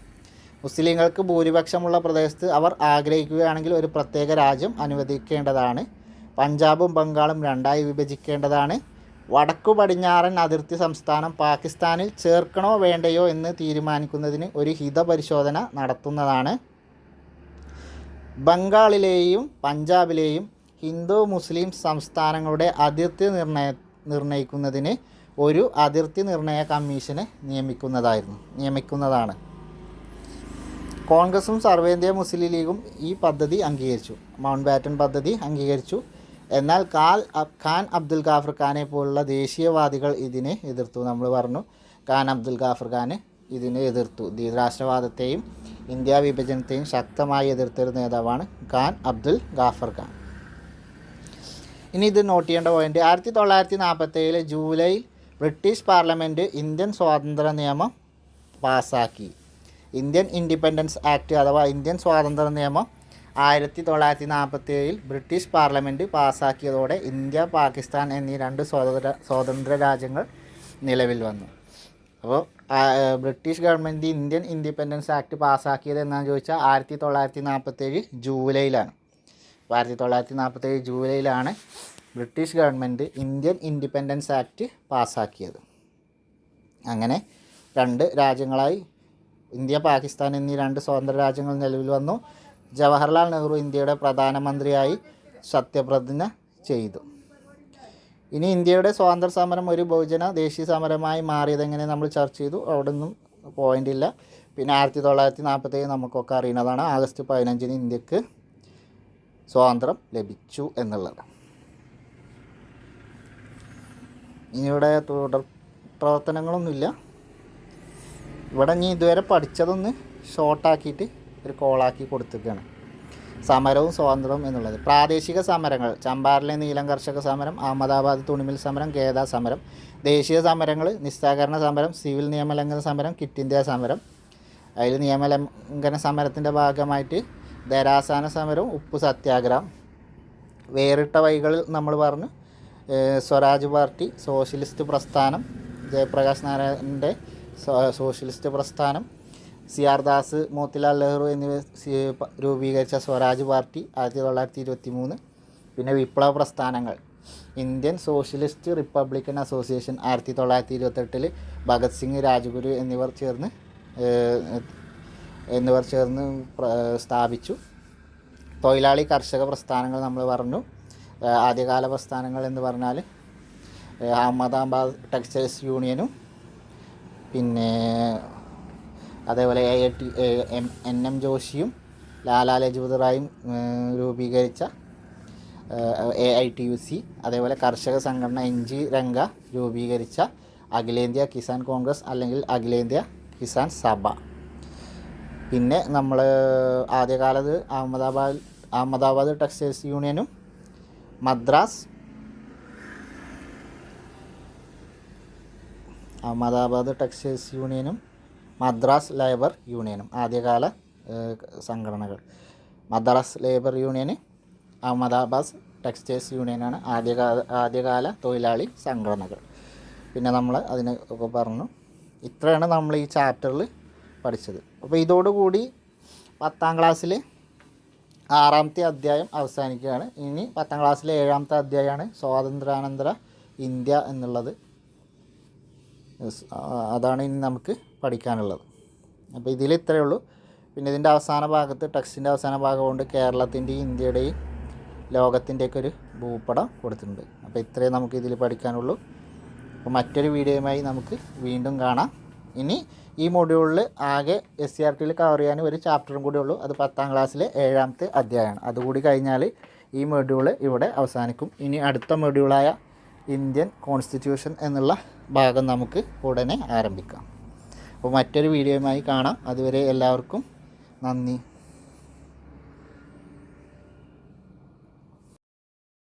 മുസ്ലിങ്ങൾക്ക് ഭൂരിപക്ഷമുള്ള പ്രദേശത്ത് അവർ ആഗ്രഹിക്കുകയാണെങ്കിൽ ഒരു പ്രത്യേക രാജ്യം അനുവദിക്കേണ്ടതാണ്. പഞ്ചാബും ബംഗാളും രണ്ടായി വിഭജിക്കേണ്ടതാണ്. വടക്കു പടിഞ്ഞാറൻ അതിർത്തി സംസ്ഥാനം പാകിസ്ഥാനിൽ ചേർക്കണോ വേണ്ടയോ എന്ന് തീരുമാനിക്കുന്നതിന് ഒരു ഹിതപരിശോധന നടത്തുന്നതാണ്. ബംഗാളിലെയും പഞ്ചാബിലെയും ഹിന്ദു മുസ്ലിം സംസ്ഥാനങ്ങളുടെ അതിർത്തി നിർണ്ണയിക്കുന്നതിന് ഒരു അതിർത്തി നിർണയ കമ്മീഷനെ നിയമിക്കുന്നതാണ്. കോൺഗ്രസും സർവേന്ത്യ മുസ്ലിം ലീഗും ഈ പദ്ധതി അംഗീകരിച്ചു. മൗണ്ട് ബാറ്റൺ പദ്ധതി അംഗീകരിച്ചു. എന്നാൽ ഖാൻ അബ്ദുൽ ഗാഫർ ഖാനെ പോലുള്ള ദേശീയവാദികൾ ഇതിനെ എതിർത്തു. നമ്മൾ പറഞ്ഞു ഖാൻ അബ്ദുൽ ഗാഫർ ഖാൻ ഇതിനെ എതിർത്തു. ദ്വിരാഷ്ട്രവാദത്തെയും ഇന്ത്യ വിഭജനത്തെയും ശക്തമായി എതിർത്തൊരു നേതാവാണ് ഖാൻ അബ്ദുൽ ഗാഫർ ഖാൻ. ഇനി ഇത് നോട്ട് ചെയ്യേണ്ട പോയിന്റ്, 1947 ജൂലൈയിൽ ബ്രിട്ടീഷ് പാർലമെൻറ്റ് ഇന്ത്യൻ സ്വാതന്ത്ര്യ നിയമം പാസ്സാക്കി. ഇന്ത്യൻ ഇൻഡിപെൻഡൻസ് ആക്ട് അഥവാ ഇന്ത്യൻ സ്വാതന്ത്ര്യ നിയമം 1947 ബ്രിട്ടീഷ് പാർലമെൻറ്റ് പാസ്സാക്കിയതോടെ ഇന്ത്യ പാകിസ്ഥാൻ എന്നീ രണ്ട് സ്വതന്ത്ര രാജ്യങ്ങൾ നിലവിൽ വന്നു. അപ്പോൾ British government Indian independence act പാസ്സാക്കിയത് എന്നാന്ന് ചോദിച്ചാൽ 1947 ജൂലൈയിലാണ്. 1947 ജൂലൈയിലാണ് British government Indian independence act പാസ്സാക്കിയത്. അങ്ങനെ രണ്ട് രാജ്യങ്ങളായി ഇന്ത്യ പാകിസ്ഥാൻ എന്നീ രണ്ട് സ്വതന്ത്ര രാജ്യങ്ങൾ നിലവിൽ വന്നു. ജവഹർലാൽ നെഹ്റു ഇന്ത്യയുടെ പ്രധാനമന്ത്രിയായി സത്യപ്രതിജ്ഞ ചെയ്തു. ഇനി ഇന്ത്യയുടെ സ്വാതന്ത്ര്യ സമരം ഒരു ബഹുജന ദേശീയ സമരമായി മാറിയതെങ്ങനെ നമ്മൾ ചർച്ച ചെയ്തു. അവിടെ ഒന്നും പോയിൻ്റ് ഇല്ല. പിന്നെ 1947 നമുക്കൊക്കെ അറിയുന്നതാണ്. ആഗസ്റ്റ് 15 ഇന്ത്യക്ക് സ്വാതന്ത്ര്യം ലഭിച്ചു എന്നുള്ളത്. ഇനിയുടെ തുടർ പ്രവർത്തനങ്ങളൊന്നുമില്ല. ഇവിടെ ഇനി ഇതുവരെ പഠിച്ചതൊന്ന് ഷോർട്ടാക്കിയിട്ട് ഒരു കോളാക്കി കൊടുത്തിരിക്കുകയാണ്. സമരവും സ്വാതന്ത്ര്യവും എന്നുള്ളത്. പ്രാദേശിക സമരങ്ങൾ: ചമ്പാരനിലെ നീലം കർഷക സമരം, അഹമ്മദാബാദ് തുണിമിൽ സമരം, ഖേദ സമരം. ദേശീയ സമരങ്ങൾ: നിസ്സഹകരണ സമരം, സിവിൽ നിയമലംഘന സമരം, ക്വിറ്റ് ഇന്ത്യ സമരം. അതിൽ നിയമലംഘന സമരത്തിൻ്റെ ഭാഗമായിട്ട് ധരാസാന സമരവും ഉപ്പ് സത്യാഗ്രഹം. വേറിട്ട വഴികളിൽ നമ്മൾ പറഞ്ഞു സ്വരാജ് പാർട്ടി, സോഷ്യലിസ്റ്റ് പ്രസ്ഥാനം, ജയപ്രകാശ് നാരായണൻ്റെ സോഷ്യലിസ്റ്റ് പ്രസ്ഥാനം, CR ദാസ്, മോത്തിലാൽ നെഹ്റു എന്നിവർ രൂപീകരിച്ച സ്വരാജ് പാർട്ടി 1923. പിന്നെ വിപ്ലവ പ്രസ്ഥാനങ്ങൾ: Indian Socialist Republican association 1928 Bhagat Singh, Rajguru എന്നിവർ ചേർന്ന് സ്ഥാപിച്ചു. തൊഴിലാളി കർഷക പ്രസ്ഥാനങ്ങൾ നമ്മൾ പറഞ്ഞു. ആദ്യകാല പ്രസ്ഥാനങ്ങൾ എന്ന് പറഞ്ഞാൽ അഹമ്മദാബാദ് ടെക്സ്റ്റൈൽസ് യൂണിയനും പിന്നെ അതേപോലെ NM ജോഷിയും ലാലാ ലജ്പത് റായും രൂപീകരിച്ച AITUC, അതേപോലെ കർഷക സംഘടന NG രംഗ രൂപീകരിച്ച അഖിലേന്ത്യാ കിസാൻ കോൺഗ്രസ് അല്ലെങ്കിൽ അഖിലേന്ത്യാ കിസാൻ സഭ. പിന്നെ നമ്മൾ ആദ്യകാലത്ത് അഹമ്മദാബാദ് ടെക്സ്റ്റൈൽസ് യൂണിയനും മദ്രാസ് ലേബർ യൂണിയനും ആദ്യകാല സംഘടനകൾ. മദ്രാസ് ലേബർ യൂണിയന്, അഹമ്മദാബാദ് ടെക്സ്റ്റൈൽസ് യൂണിയനാണ് ആദ്യകാല തൊഴിലാളി സംഘടനകൾ. പിന്നെ നമ്മൾ അതിനെ ഒക്കെ പറഞ്ഞു. ഇത്രയാണ് നമ്മൾ ഈ ചാപ്റ്ററിൽ പഠിച്ചത്. അപ്പോൾ ഇതോടുകൂടി 10ാം ക്ലാസ്സിൽ 6ാമത്തെ അധ്യായം അവസാനിക്കുകയാണ്. ഇനി 10ാം ക്ലാസ്സിലെ 7ാമത്തെ അധ്യായമാണ് സ്വാതന്ത്ര്യാനന്തര ഇന്ത്യ എന്നുള്ളത്. അതാണ് ഇനി നമുക്ക് പഠിക്കാനുള്ളത്. അപ്പോൾ ഇതിൽ ഇത്രയേ ഉള്ളൂ. പിന്നെ ഇതിൻ്റെ അവസാന ഭാഗത്ത്, ടെക്സ്റ്റിൻ്റെ അവസാന ഭാഗം കൊണ്ട് കേരളത്തിൻ്റെയും ഇന്ത്യയുടെയും ലോകത്തിൻ്റെയൊക്കെ ഒരു ഭൂപടം കൊടുത്തിട്ടുണ്ട്. അപ്പോൾ ഇത്രയേ നമുക്ക് ഇതിൽ പഠിക്കാനുള്ളൂ. അപ്പോൾ മറ്റൊരു വീഡിയോയുമായി നമുക്ക് വീണ്ടും കാണാം. ഇനി ഈ മൊഡ്യൂളിൽ ആകെ SCERTയിൽ കവർ ചെയ്യാൻ ഒരു ചാപ്റ്ററും കൂടി ഉള്ളൂ. അത് 10ാം ക്ലാസ്സിലെ 7ാമത്തെ അധ്യായമാണ്. അതുകൂടി കഴിഞ്ഞാൽ ഈ മൊഡ്യൂൾ ഇവിടെ അവസാനിക്കും. ഇനി അടുത്ത മൊഡ്യൂളായ ഇന്ത്യൻ കോൺസ്റ്റിറ്റ്യൂഷൻ എന്നുള്ള ഭാഗം നമുക്ക് ഉടനെ ആരംഭിക്കാം. അപ്പോൾ മറ്റൊരു വീഡിയോയുമായി കാണാം. അതുവരെ എല്ലാവർക്കും നന്ദി.